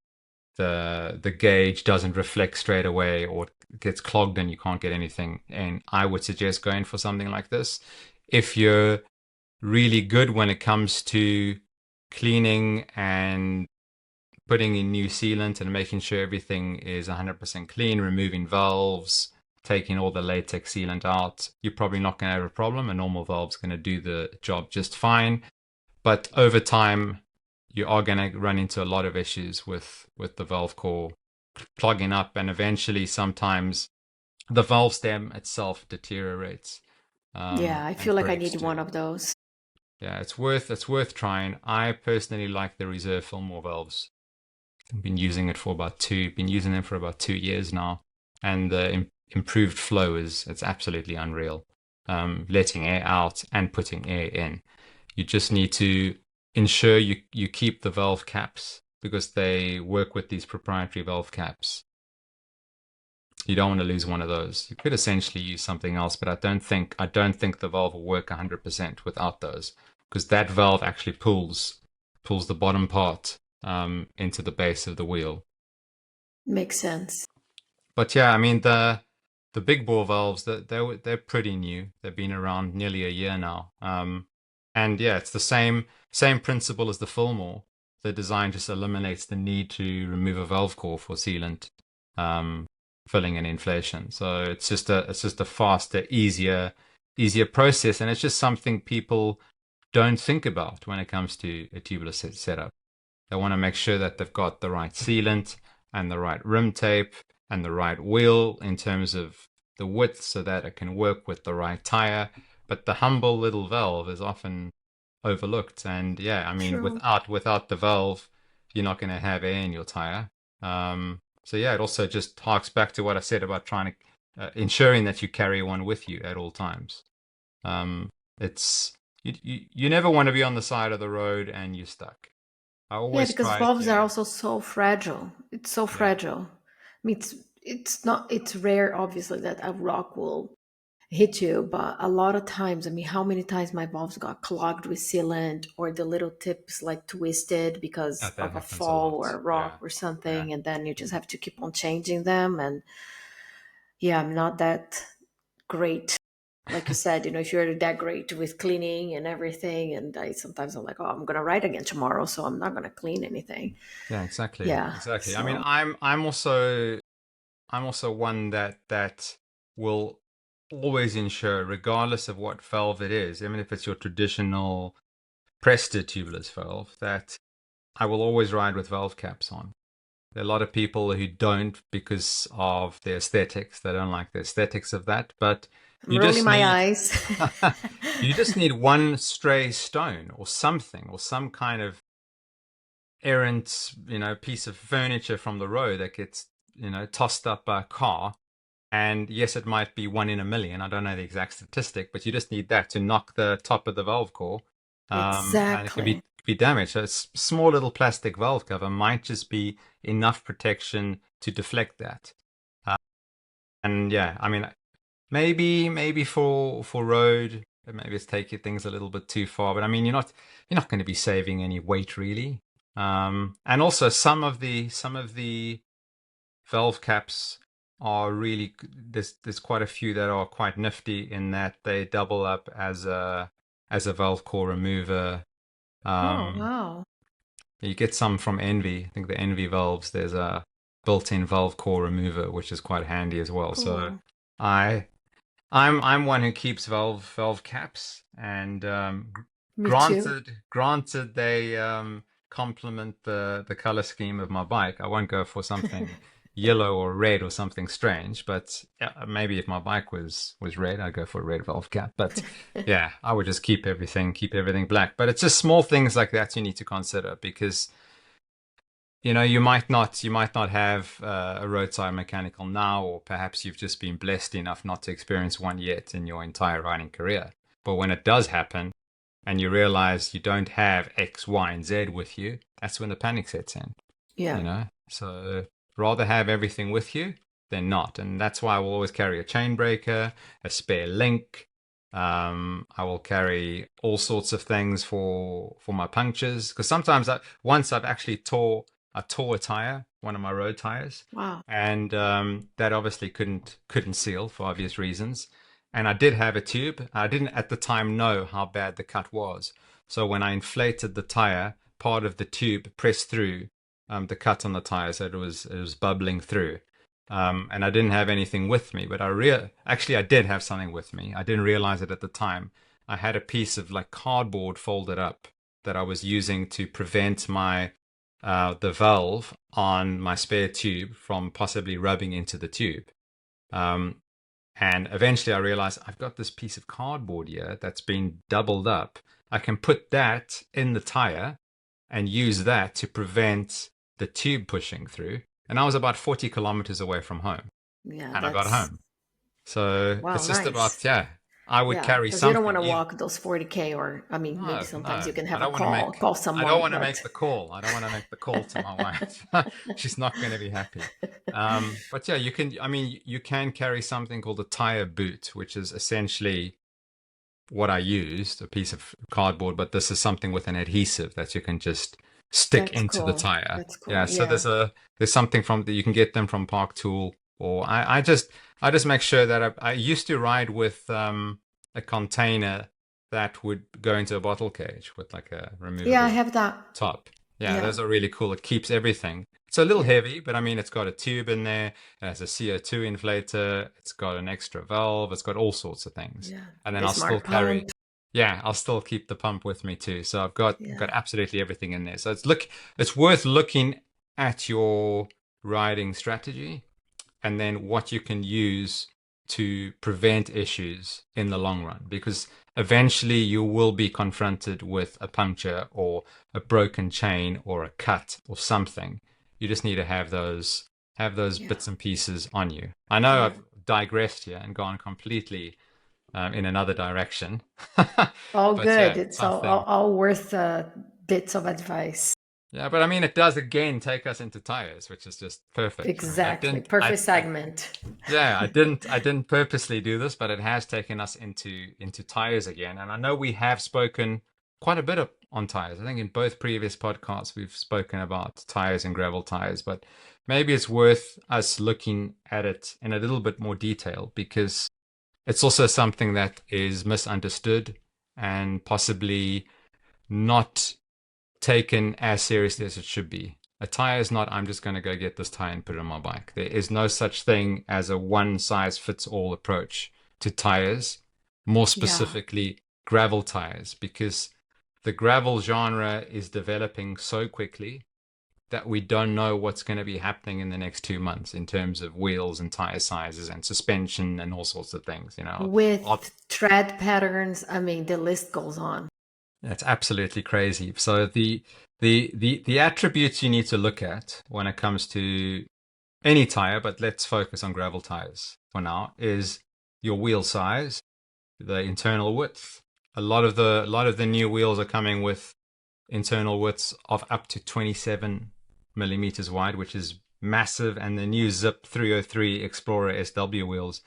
gauge doesn't reflect straight away, or it gets clogged and you can't get anything in, I would suggest going for something like this. If you're really good when it comes to cleaning and putting in new sealant and making sure everything is 100% clean, removing valves, taking all the latex sealant out, you're probably not going to have a problem. A normal valve's going to do the job just fine. But over time, you are going to run into a lot of issues with the valve core clogging up, and eventually sometimes the valve stem itself deteriorates, Yeah, I feel and like I breaks need one too. of those. Yeah, it's worth trying. I personally like the Reserve Fillmore valves. I've been using them for about 2 years now, and the improved flow it's absolutely unreal. letting air out and putting air in. You just need to ensure you keep the valve caps because they work with these proprietary valve caps. You don't want to lose one of those. You could essentially use something else, but I don't think the valve will work 100% without those because that valve actually pulls the bottom part into the base of the wheel. Makes sense. But yeah, I mean the big bore valves they're pretty new. They've been around nearly a year now. And yeah, it's the same principle as the Fillmore. The design just eliminates the need to remove a valve core for sealant, um, filling and inflation. So it's just a faster, easier process, and it's just something people don't think about when it comes to a tubeless setup. They want to make sure that they've got the right sealant and the right rim tape and the right wheel in terms of the width so that it can work with the right tire. But the humble little valve is often overlooked. And yeah, I mean, True. without the valve, you're not going to have air in your tire. So yeah, it also just harks back to what I said about trying to ensuring that you carry one with you at all times. Um, it's you never want to be on the side of the road and you're stuck. I Yeah, always because try valves are to, also so fragile. It's so yeah, fragile. I mean, it's not it's rare, obviously, that a rock will hit you, but a lot of times, I mean, how many times my valves got clogged with sealant or the little tips like twisted because that of a happens a fall or lot. a Yeah, rock or yeah, something, and then you just have to keep on changing them. And yeah, I'm not that great. Like you said, if you're that great with cleaning and everything, and I sometimes I'm like, oh, I'm gonna ride again tomorrow, so I'm not gonna clean anything. yeah, exactly, Yeah. exactly. I mean, So I'm also one that will always ensure, regardless of what valve it is, even if it's your traditional Presta tubeless valve, that I will always ride with valve caps on. There are a lot of people who don't because of the aesthetics. They don't like the aesthetics of that, but I'm you rolling just my need eyes. you just need one stray stone or something or some kind of errant, piece of furniture from the road that gets, tossed up by a car. And yes, it might be one in a million. I don't know the exact statistic, but you just need that to knock the top of the valve core, and it can Exactly. be damaged. So a small little plastic valve cover might just be enough protection to deflect that. Uh, and yeah, I mean, maybe for road, maybe it's taking things a little bit too far. But I mean, you're not going to be saving any weight really. And also some of the valve caps are really there's quite a few that are quite nifty in that they double up as a valve core remover. Oh, Um, wow. you get some from Envy. I think the Envy valves there's a built-in valve core remover which is quite handy as well. So Cool. I I'm one who keeps valve caps, and Me too. granted they complement the color scheme of my bike. I won't go for something yellow or red or something strange, but yeah, maybe if my bike was red, I'd go for a red valve cap. But yeah, I would just keep everything black. But it's just small things like that you need to consider because you might not have a roadside mechanical now, or perhaps you've just been blessed enough not to experience one yet in your entire riding career. But when it does happen and you realize you don't have X, Y, and Z with you, that's when the panic sets in, Yeah. So rather have everything with you than not. And that's why I will always carry a chain breaker, a spare link. I will carry all sorts of things for my punctures because sometimes once I tore a tire, one of my road tires, Wow. and that obviously couldn't seal for obvious reasons. And I did have a tube. I didn't at the time know how bad the cut was. So when I inflated the tire, part of the tube pressed through the cut on the tire, so it was bubbling through. And I didn't have anything with me, but actually I did have something with me. I didn't realize it at the time. I had a piece of like cardboard folded up that I was using to prevent the valve on my spare tube from possibly rubbing into the tube. Um, and eventually I realized I've got this piece of cardboard here that's been doubled up. I can put that in the tire and use that to prevent the tube pushing through. And I was about 40 kilometers away from home Yeah, and I got that's home. So wow, it's just nice. about, yeah, I would Yeah, carry because you don't want something. to walk those 40K, or I mean, maybe No, sometimes you no, can I have a don't want to call, make. call I don't someone, want to make but the call. I don't want to make the call to my wife. She's not going to be happy. But yeah, you can. I mean, you can carry something called a tire boot, which is essentially what I used, a piece of cardboard. But this is something with an adhesive that you can just stick that's into the cool. tire. That's Yeah. cool. So Yeah. there's something from that you can get them from Park Tool, or I just make sure that I used to ride with a container that would go into a bottle cage with like a Yeah, I removable have that. top. Yeah, Yeah. those are really cool. It keeps everything. It's a little Yeah. heavy, but I mean, it's got a tube in there. It has a CO2 inflator. It's got an extra valve. It's got all sorts of things. Yeah. And then The I'll still smart carry, pump. yeah, I'll still keep the pump with me too. So I've got Yeah. absolutely everything in there. So it's worth looking at your riding strategy and then what you can use to prevent issues in the long run, because eventually you will be confronted with a puncture or a broken chain or a cut or something. You just need to have those Yeah. bits and pieces on you. I know Yeah. I've digressed here and gone completely in another direction. All But yeah, good. It's I think. all worth bits of advice. Yeah, but I mean, it does again take us into tires, which is just perfect. I Exactly. didn't, Perfect segment. yeah, I didn't purposely do this, but it has taken us into tires again. And I know we have spoken quite a bit on tires. I think in both previous podcasts we've spoken about tires and gravel tires, but maybe it's worth us looking at it in a little bit more detail, because it's also something that is misunderstood and possibly not taken as seriously as it should be. A tire is not, I'm just going to go get this tire and put it on my bike. There is no such thing as a one size fits all approach to tires, more Yeah. specifically gravel tires, because the gravel genre is developing so quickly that we don't know what's going to be happening in the next 2 months in terms of wheels and tire sizes and suspension and all sorts of things. With tread patterns, I mean, the list goes on. That's absolutely crazy. So the attributes you need to look at when it comes to any tire, but let's focus on gravel tires for now, is your wheel size, the internal width. A lot of the new wheels are coming with internal widths of up to 27 millimeters wide, which is massive. And the new Zip 303 Explorer SW wheels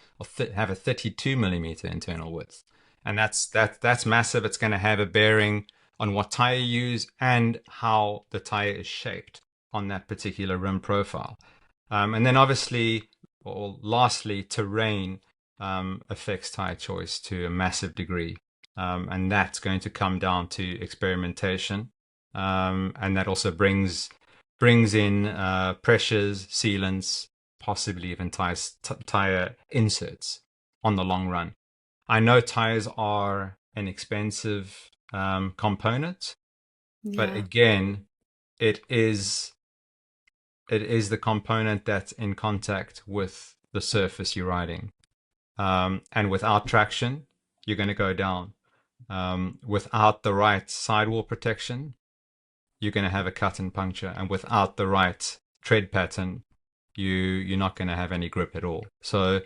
have a 32 millimeter internal width, and that's massive. It's going to have a bearing on what tire you use and how the tire is shaped on that particular rim profile. And then obviously, or lastly, terrain affects tire choice to a massive degree. And that's going to come down to experimentation. And that also brings in pressures, sealants, possibly even tire inserts on the long run. I know tires are an expensive component, but Yeah. again, it is the component that's in contact with the surface you're riding. And without traction, you're going to go down. Without the right sidewall protection, you're going to have a cut and puncture. And without the right tread pattern, you're not going to have any grip at all. So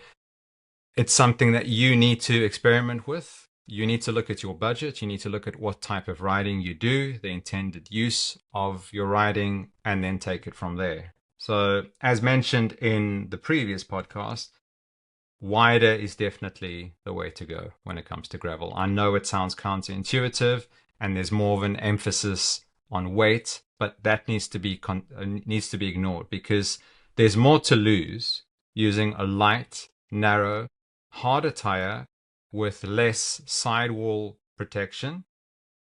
it's something that you need to experiment with. You need to look at your budget. You need to look at what type of riding you do, the intended use of your riding, and then take it from there. So, as mentioned in the previous podcast, wider is definitely the way to go when it comes to gravel. I know it sounds counterintuitive and there's more of an emphasis on weight, but that needs to be ignored, because there's more to lose using a light, narrow, harder tire with less sidewall protection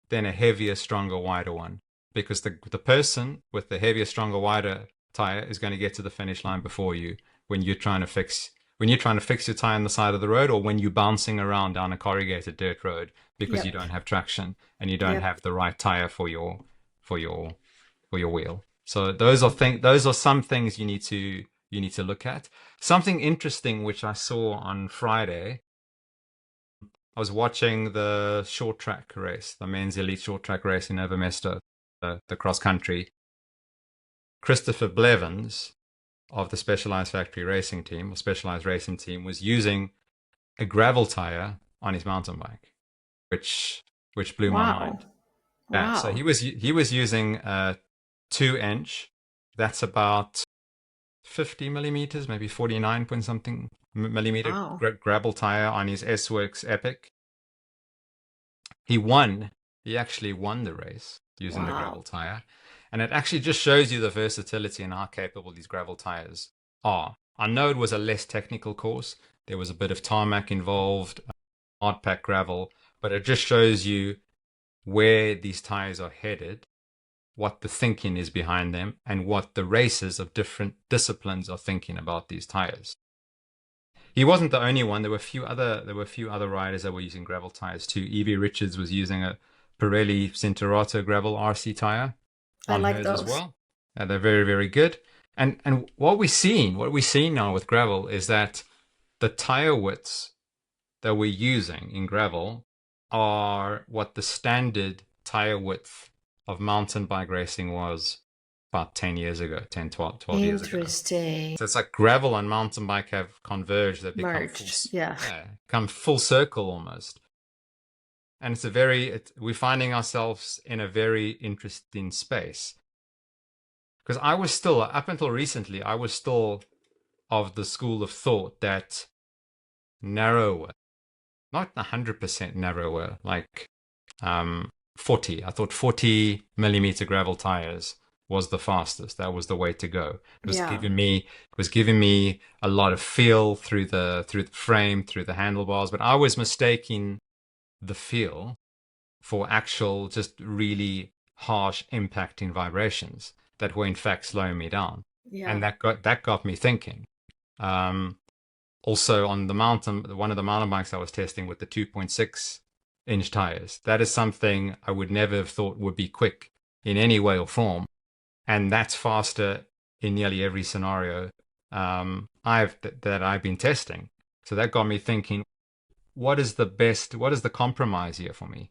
than a heavier, stronger, wider one. Because the person with the heavier, stronger, wider tire is going to get to the finish line before you when you're trying to fix your tire on the side of the road, or when you're bouncing around down a corrugated dirt road because you Yep. don't have traction and you don't Yep. have the right tire for your wheel. So those are some things you need to look at. Something interesting which I saw on Friday. I was watching the short track race, the men's elite short track race in Overmesto, the cross country. Christopher Blevins of the Specialized Factory Racing Team, or Specialized Racing Team, was using a gravel tire on his mountain bike, which blew my Wow. mind. Yeah, so Wow. he was using a 2 inch. That's about 50 millimeters, maybe 49 point something millimeter Wow. gravel tire on his S-Works Epic. He won. He actually won the race using the Wow. gravel tire. And it actually just shows you the versatility and how capable these gravel tires are. I know it was a less technical course. There was a bit of tarmac involved, hard pack gravel, but it just shows you where these tires are headed, what the thinking is behind them, and what the racers of different disciplines are thinking about these tires. He wasn't the only one. There were a few other riders that were using gravel tires too. Evie Richards was using a Pirelli Cinturato gravel RC tire I on like hers as those. well. They're very, very good. And what we're seeing now with gravel is that the tire widths that we're using in gravel are what the standard tire width of mountain bike racing was about 10 years ago, 10, 12 years ago. Interesting. So it's like gravel and mountain bike have converged. They've become Merged. Yeah. come full circle almost. And we're finding ourselves in a very interesting space. Because I was still, up until recently, I was still of the school of thought that narrower, not 100% narrower, like 40. I thought 40 millimeter gravel tires was the fastest. That was the way to go. It was Yeah. giving me a lot of feel through the frame, through the handlebars, but I was mistaking the feel for actual just really harsh impacting vibrations that were in fact slowing me down. Yeah. And that got me thinking. Also on one of the mountain bikes I was testing with the 2.6-inch tires, that is something I would never have thought would be quick in any way or form. And that's faster in nearly every scenario that I've been testing. So that got me thinking, what is the compromise here for me?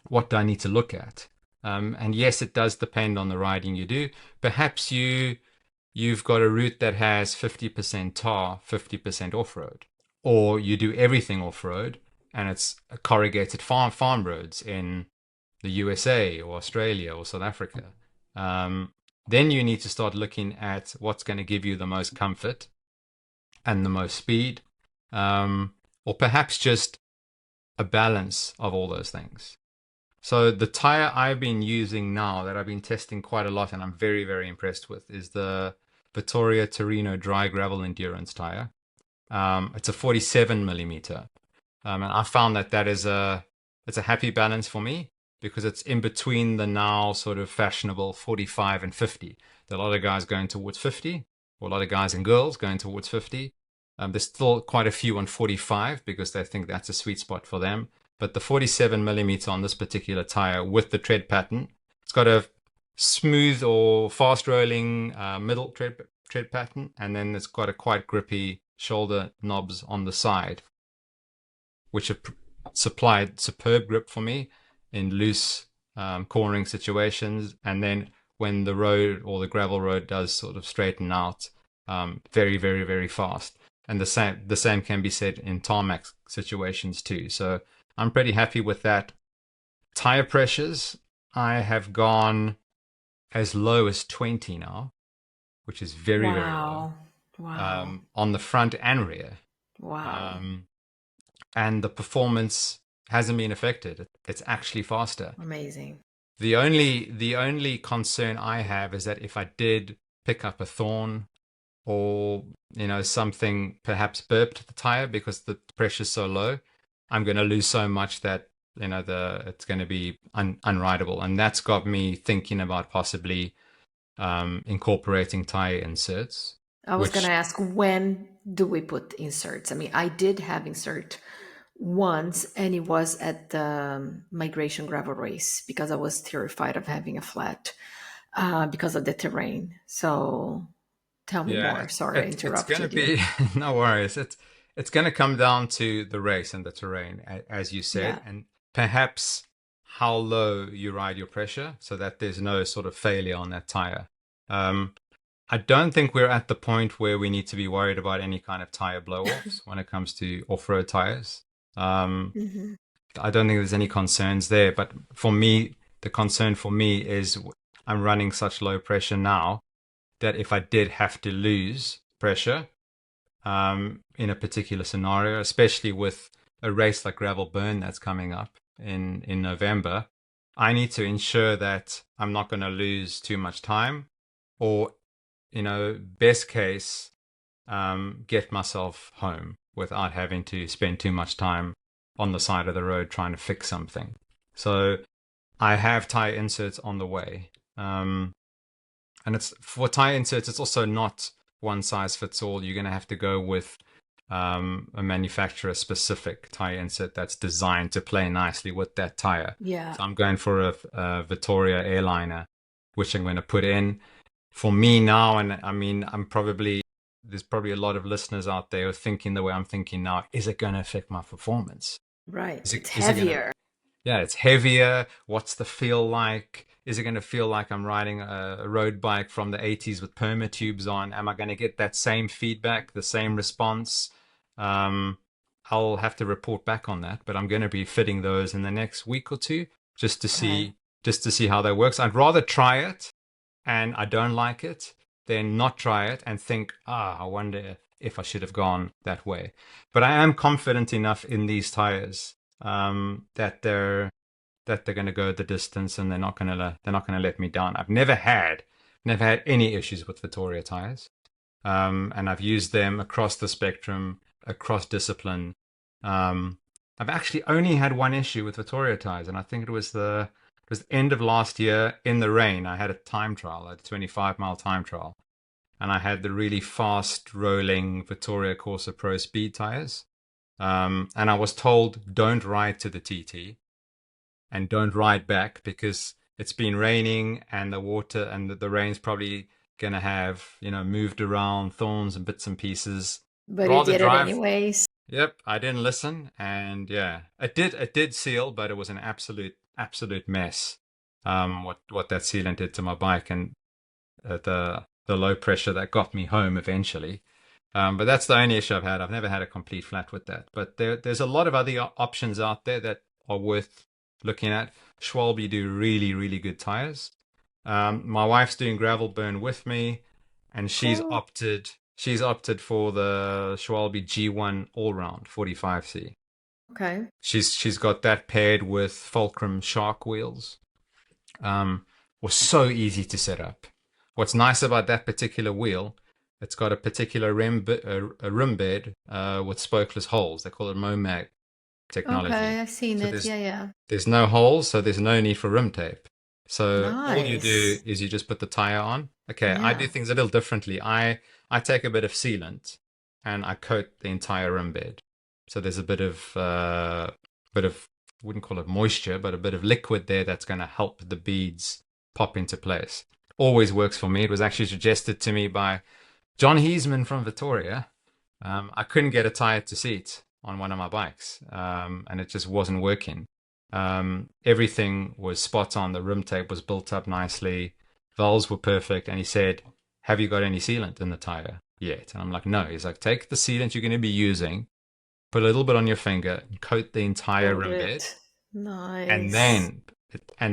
What do I need to look at? And yes, it does depend on the riding you do. Perhaps you've got a route that has 50% tar, 50% off-road, or you do everything off-road and it's corrugated farm roads in the USA or Australia or South Africa. Then you need to start looking at what's going to give you the most comfort and the most speed, or perhaps just a balance of all those things. So the tire I've been using now that I've been testing quite a lot and I'm very, very impressed with is the Vittoria Torino dry gravel endurance tire. It's a 47 millimeter. And I found that it's a happy balance for me because it's in between the now sort of fashionable 45 and 50. There are a lot of guys going towards 50, or a lot of guys and girls going towards 50. There's still quite a few on 45 because they think that's a sweet spot for them. But the 47 millimeter on this particular tire with the tread pattern, it's got a smooth or fast rolling middle tread pattern, and then it's got a quite grippy shoulder knobs on the side, which have supplied superb grip for me in loose cornering situations. And then when the road or the gravel road does sort of straighten out, very, very, very fast. And the same can be said in tarmac situations too. So I'm pretty happy with that. Tire pressures, I have gone as low as 20 now, which is very, very low, Wow. Wow. on the front and rear. Wow. And the performance hasn't been affected. It's actually faster. Amazing. The only concern I have is that if I did pick up a thorn or something perhaps burped the tire because the pressure's so low, I'm going to lose so much that it's going to be unrideable, and that's got me thinking about possibly incorporating tire inserts. I was going Which to ask, when do we put inserts? I mean, I did have insert once, and it was at the migration gravel race because I was terrified of having a flat because of the terrain. So tell me Yeah, more. Sorry, I it's going to interrupted you. be no worries. It's going to come down to the race and the terrain, as you said, Yeah. and perhaps how low you ride your pressure so that there's no sort of failure on that tire. I don't think we're at the point where we need to be worried about any kind of tire blow-offs when it comes to off-road tires. Hmm. I don't think there's any concerns there. But for me, the concern for me is I'm running such low pressure now that if I did have to lose pressure in a particular scenario, especially with a race like Gravel Burn that's coming up in November, I need to ensure that I'm not going to lose too much time, or best case, get myself home without having to spend too much time on the side of the road trying to fix something. So I have tire inserts on the way. And it's for tire inserts, it's also not one size fits all. You're going to have to go with a manufacturer specific tire insert that's designed to play nicely with that tire. Yeah. So I'm going for a Vittoria airliner, which I'm going to put in for me now. And I mean, there's probably a lot of listeners out there who are thinking the way I'm thinking now. Is it going to affect my performance? Right. Is it, It's is it going to, heavier. yeah, it's heavier. What's the feel like? Is it going to feel like I'm riding a road bike from the 80s with perma tubes on? Am I going to get that same feedback, the same response? Um, I'll have to report back on that, but I'm going to be fitting those in the next week or two just to Okay. see how that works. I'd rather try it and I don't like it than not try it and think, I wonder if I should have gone that way. But I am confident enough in these tires that they're going to go the distance and they're not going to let me down. I've never had any issues with Vittoria tires, and I've used them across the spectrum, across discipline. I've actually only had one issue with Vittoria tires, and I think it was the end of last year in the rain. I had a time trial, a 25-mile time trial, and I had the really fast rolling Vittoria Corsa Pro Speed tires. And I was told, don't ride to the TT and don't ride back because it's been raining and the water and the rain's probably going to have, moved around thorns and bits and pieces. But you Rather did it drive. anyways. Yep, I didn't listen, and yeah, it did seal, but it was an absolute mess. What that sealant did to my bike, and the low pressure that got me home eventually. But that's the only issue I've had. I've never had a complete flat with that. But there's a lot of other options out there that are worth looking at. Schwalbe do really, really good tires. My wife's doing gravel burn with me, and Cool. she's opted for the Schwalbe G1 All Round 45C. Okay. She's got that paired with Fulcrum Shark wheels. Was so easy to set up. What's nice about that particular wheel, it's got a particular rim bed with spokeless holes. They call it MOMAG technology. Okay. I've seen So it. Yeah. Yeah. there's no holes, so there's no need for rim tape. So all you do Nice. is you just put the tire on. Okay, I do Yeah. things a little differently. I take a bit of sealant and I coat the entire rim bed. So there's a bit of wouldn't call it moisture, but a bit of liquid there that's going to help the beads pop into place. Always works for me. It was actually suggested to me by John Heisman from Victoria. I couldn't get a tire to seat on one of my bikes, and it just wasn't working. Everything was spot on. The rim tape was built up nicely. Valves were perfect. And he said, have you got any sealant in the tire yet? And I'm like, no. He's like, take the sealant you're going to be using, put a little bit on your finger, and coat the entire Coat rim bed, it. and Nice.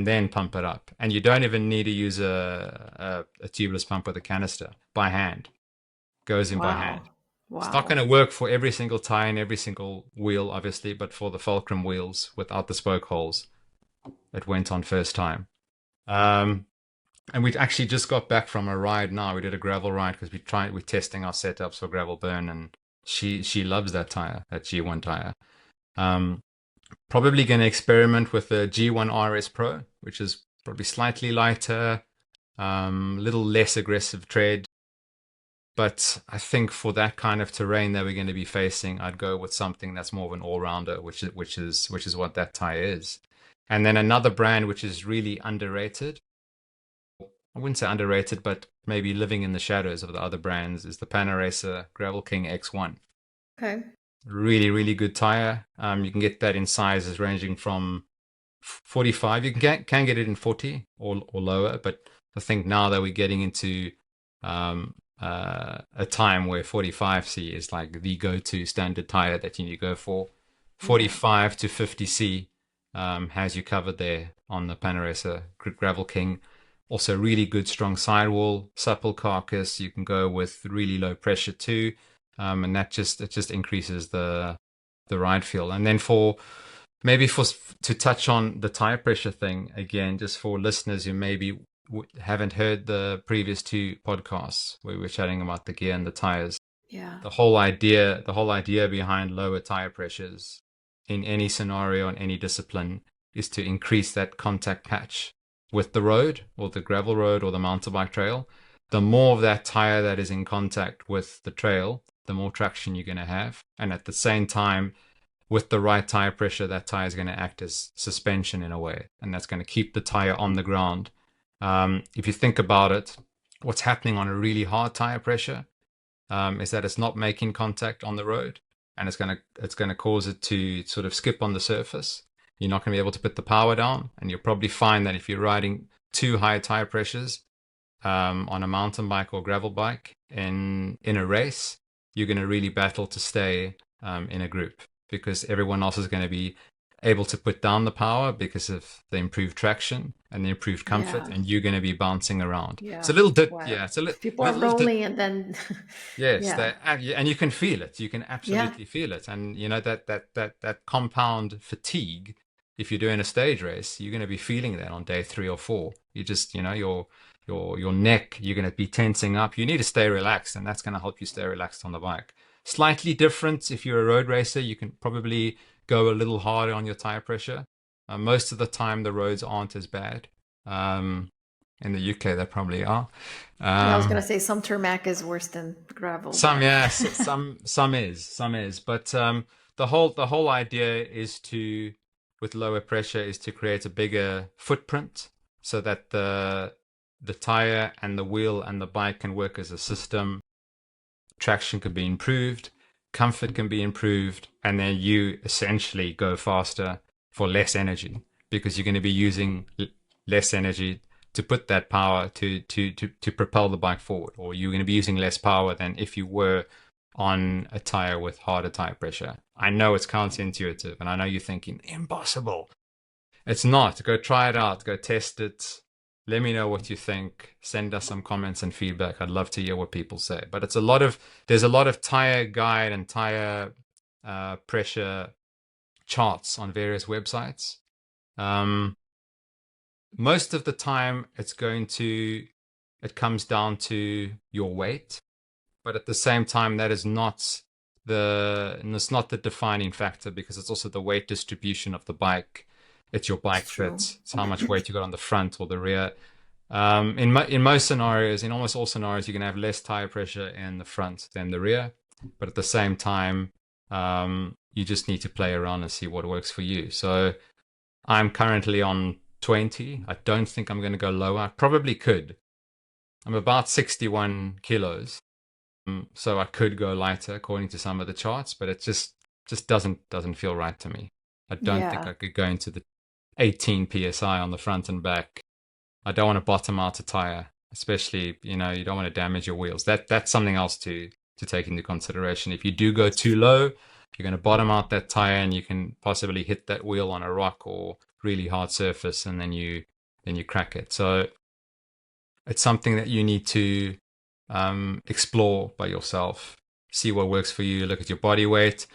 then pump it up. And you don't even need to use a tubeless pump with a canister by hand. Goes in by Wow. hand. It's not going Wow. to work for every single tire and every single wheel, obviously, but for the Fulcrum wheels without the spoke holes, it went on first time. Um, and we actually just got back from a ride now. We did a gravel ride because we're testing our setups for gravel burn, and she loves that tire, that G1 tire. Um, Probably going to experiment with the G1 RS Pro, which is probably slightly lighter, little less aggressive tread. But I think for that kind of terrain that we're going to be facing, I'd go with something that's more of an all-rounder, which is what that tire is. And then another brand which is really underrated. I wouldn't say underrated, but maybe living in the shadows of the other brands is the Panaracer Gravel King X1. Okay. Really, really good tire. You can get that in sizes ranging from 45. You can get it in 40 or lower, but I think now that we're getting into a time where 45C is like the go-to standard tire that you need to go for. Yeah. 45 to 50C has you covered there on the Panaracer Gravel King. Also, really good, strong sidewall, supple carcass. You can go with really low pressure too, and that just increases the ride feel. And then for maybe for to touch on the tire pressure thing again, just for listeners who maybe haven't heard the previous two podcasts where we were chatting about the gear and the tires. Yeah. The whole idea behind lower tire pressures in any scenario and any discipline is to increase that contact patch with the road or the gravel road or the mountain bike trail. The more of that tire that is in contact with the trail, the more traction you're going to have. And at the same time, with the right tire pressure, that tire is going to act as suspension in a way, and that's going to keep the tire on the ground. If you think about it, what's happening on a really hard tire pressure is that it's not making contact on the road, and it's gonna cause it to sort of skip on the surface. You're not going to be able to put the power down, and you'll probably find that if you're riding too high tire pressures on a mountain bike or gravel bike in a race, you're going to really battle to stay in a group, because everyone else is going to be able to put down the power because of the improved traction and the improved comfort, Yeah. and you're going to be bouncing around. It's a Yeah. little bit, Well, yeah, it's a if people are little bit, rolling and then, yes, yeah. and you can feel it. You can Yeah. absolutely feel it, and you know that compound fatigue. If you're doing a stage race, you're going to be feeling that on day 3 or 4. You just, your neck, you're going to be tensing up. You need to stay relaxed, and that's going to help you stay relaxed on the bike. Slightly different if you're a road racer. You can probably go a little harder on your tire pressure. Most of the time, the roads aren't as bad. In the UK, they probably are. Yeah, I was gonna Um, say some tarmac is worse than gravel, some, but yes, some is, but the whole idea is to, with lower pressure, is to create a bigger footprint so that the tire and the wheel and the bike can work as a system. Traction can be improved, comfort can be improved, and then you essentially go faster for less energy, because you're going to be using less energy to put that power to propel the bike forward, or you're going to be using less power than if you were on a tire with harder tire pressure. I know it's counterintuitive, and I know you're thinking impossible. It's not. Go try it out. Go test it. Let me know what you think. Send us some comments and feedback. I'd love to hear what people say. But there's a lot of tire guide and tire pressure charts on various websites. Most of the time, it comes down to your weight, but at the same time, that is not it's not the defining factor, because it's also the weight distribution of the bike. It's your it's bike true. fit. It's how much weight you got on the front or the rear. In most scenarios, in almost all scenarios, you can have less tire pressure in the front than the rear, but at the same time, you just need to play around and see what works for you. So I'm currently on 20. I don't think I'm going to go lower. I probably could. I'm about 61 kilos, so I could go lighter according to some of the charts, but it just doesn't feel right to me. I don't think Yeah. I could go into the 18 psi on the front and back. I don't want to bottom out a tire, especially, you don't want to damage your wheels. That's something else to take into consideration. If you do go too low, you're going to bottom out that tire, and you can possibly hit that wheel on a rock or really hard surface, and then you crack it. So it's something that you need to explore by yourself. See what works for you. Look at your body weight.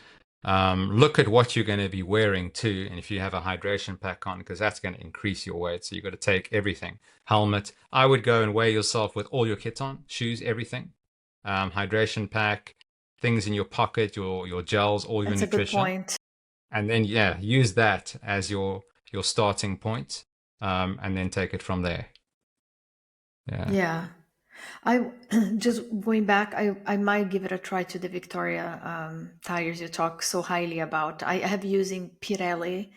Look at what you're going to be wearing too, and if you have a hydration pack on, because that's going to increase your weight. So you've got to take everything. Helmet. I would go and weigh yourself with all your kit on, shoes, everything. Hydration pack, things in your pocket, your gels, all your That's a good nutrition, point. and then use that as your starting point, and then take it from there. Yeah. Yeah. I just going back, I might give it a try to the Victoria tires you talk so highly about. I have using Pirelli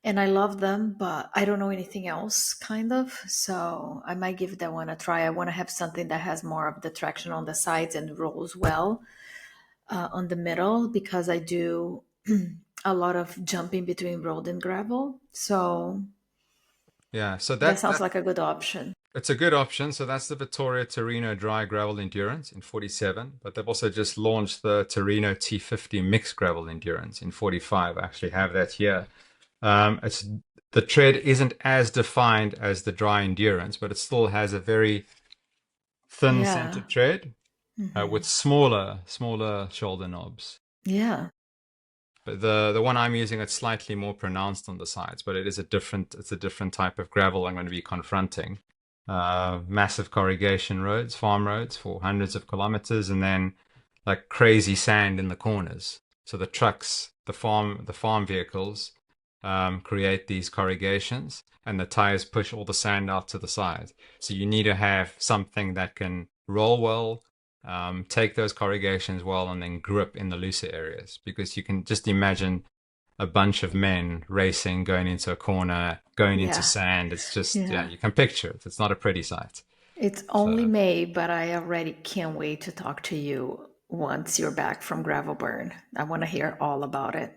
and I love them, but I don't know anything else kind of. So I might give that one a try. I want to have something that has more of the traction on the sides and rolls well on the middle, because I do a lot of jumping between road and gravel. So Yeah. So that that sounds that like a good option. It's a good option. So that's the Vittoria Torino Dry Gravel Endurance in 47, but they've also just launched the Torino T50 Mixed Gravel Endurance in 45. I actually have that here. It's the tread isn't as defined as the dry endurance, but it still has a very thin Yeah. centered tread Hmm. with smaller shoulder knobs. Yeah. But the one I'm using, it's slightly more pronounced on the sides, but it's a different type of gravel I'm going to be confronting. Massive corrugation roads, farm roads for hundreds of kilometers, and then like crazy sand in the corners. So the trucks, the farm vehicles, create these corrugations, and the tires push all the sand out to the side. So you need to have something that can roll well, take those corrugations well, and then grip in the looser areas. Because you can just imagine a bunch of men racing, going into a corner, going into Yeah. sand. It's just, yeah, Yeah. you can picture it. It's not a pretty sight. It's only So, May, but I already can't wait to talk to you once you're back from Gravel Burn. I want to hear all about it.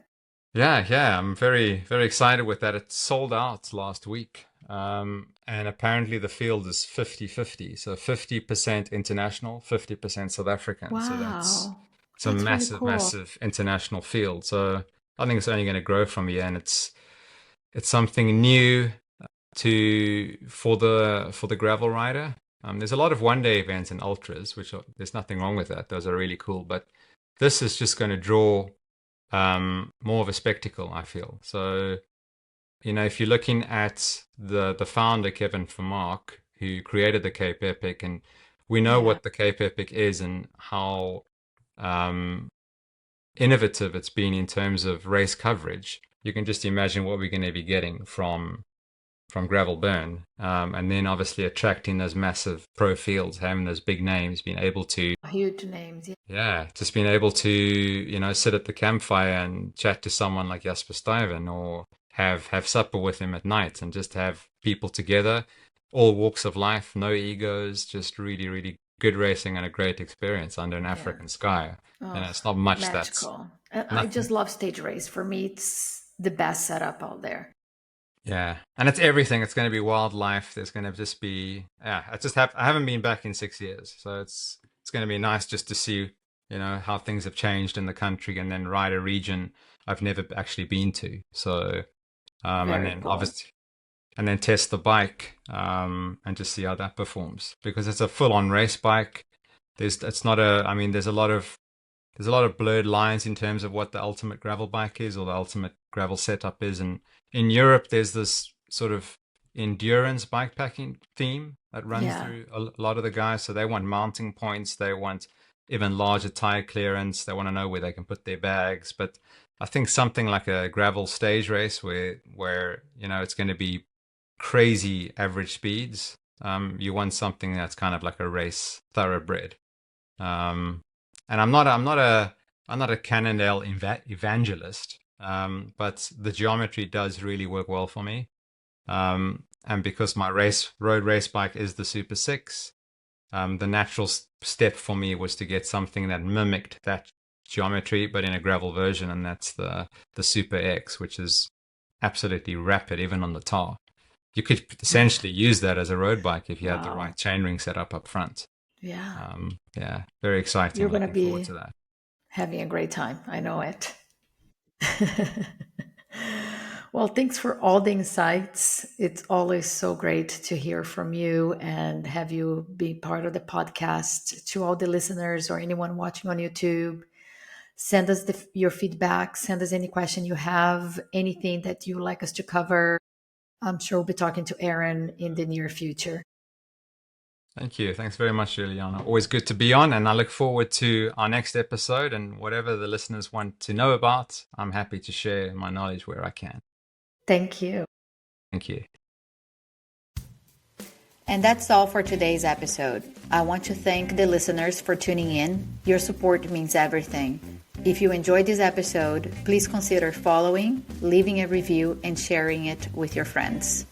yeah, I'm very excited with that. It sold out last week. And apparently the field is 50-50. So 50% international, 50% South African. So Wow. it's a That's really massive, cool. massive international field. So I think it's only going to grow from here, and it's something new for the gravel rider. There's a lot of one day events and ultras, there's nothing wrong with that. Those are really cool, but this is just going to draw more of a spectacle, I feel. So, if you're looking at the founder, Kevin Vermaak, who created the Cape Epic, and we know Yeah. what the Cape Epic is and how um, innovative it's been in terms of race coverage, you can just imagine what we're going to be getting from gravel burn, and then obviously attracting those massive pro fields, having those big names, being able to, Huge names. Yeah. yeah, just being able to, sit at the campfire and chat to someone like Jasper Stuyven, or have supper with him at night, and just have people together, all walks of life, no egos, just really, really good racing and a great experience under an Yeah. African sky. And Oh, it's not much that's magical. I just nothing. love stage race. For me, it's the best setup out there. Yeah, and it's everything. It's going to be wildlife. There's going to just be, yeah. I haven't been back in 6 years, so it's going to be nice just to see, how things have changed in the country, and then ride a region I've never actually been to. So, and Very then cool. obviously, and then test the bike, and just see how that performs, because it's a full-on race bike. It's not a, I mean, there's a lot of blurred lines in terms of what the ultimate gravel bike is, or the ultimate gravel setup is. And in Europe, there's this sort of endurance bikepacking theme that runs Yeah. through a lot of the guys. So they want mounting points, they want even larger tire clearance, they want to know where they can put their bags. But I think something like a gravel stage race, where it's going to be crazy average speeds. You want something that's kind of like a race thoroughbred. Um, and I'm not a Cannondale evangelist, but the geometry does really work well for me. And because my road race bike is the Super 6, the natural step for me was to get something that mimicked that geometry, but in a gravel version, and that's the Super X, which is absolutely rapid, even on the tar. You could essentially use that as a road bike if you had the Wow. right chainring set up front. Yeah. Yeah, very exciting. You're going to Looking forward be to that. having a great time. I know it. Well, thanks for all the insights. It's always so great to hear from you and have you be part of the podcast. To all the listeners or anyone watching on YouTube, send us your feedback, send us any question you have, anything that you like us to cover. I'm sure we'll be talking to Aaron in the near future. Thank you. Thanks very much, Juliana. Always good to be on, and I look forward to our next episode. And whatever the listeners want to know about, I'm happy to share my knowledge where I can. Thank you. Thank you. And that's all for today's episode. I want to thank the listeners for tuning in. Your support means everything. If you enjoyed this episode, please consider following, leaving a review, and sharing it with your friends.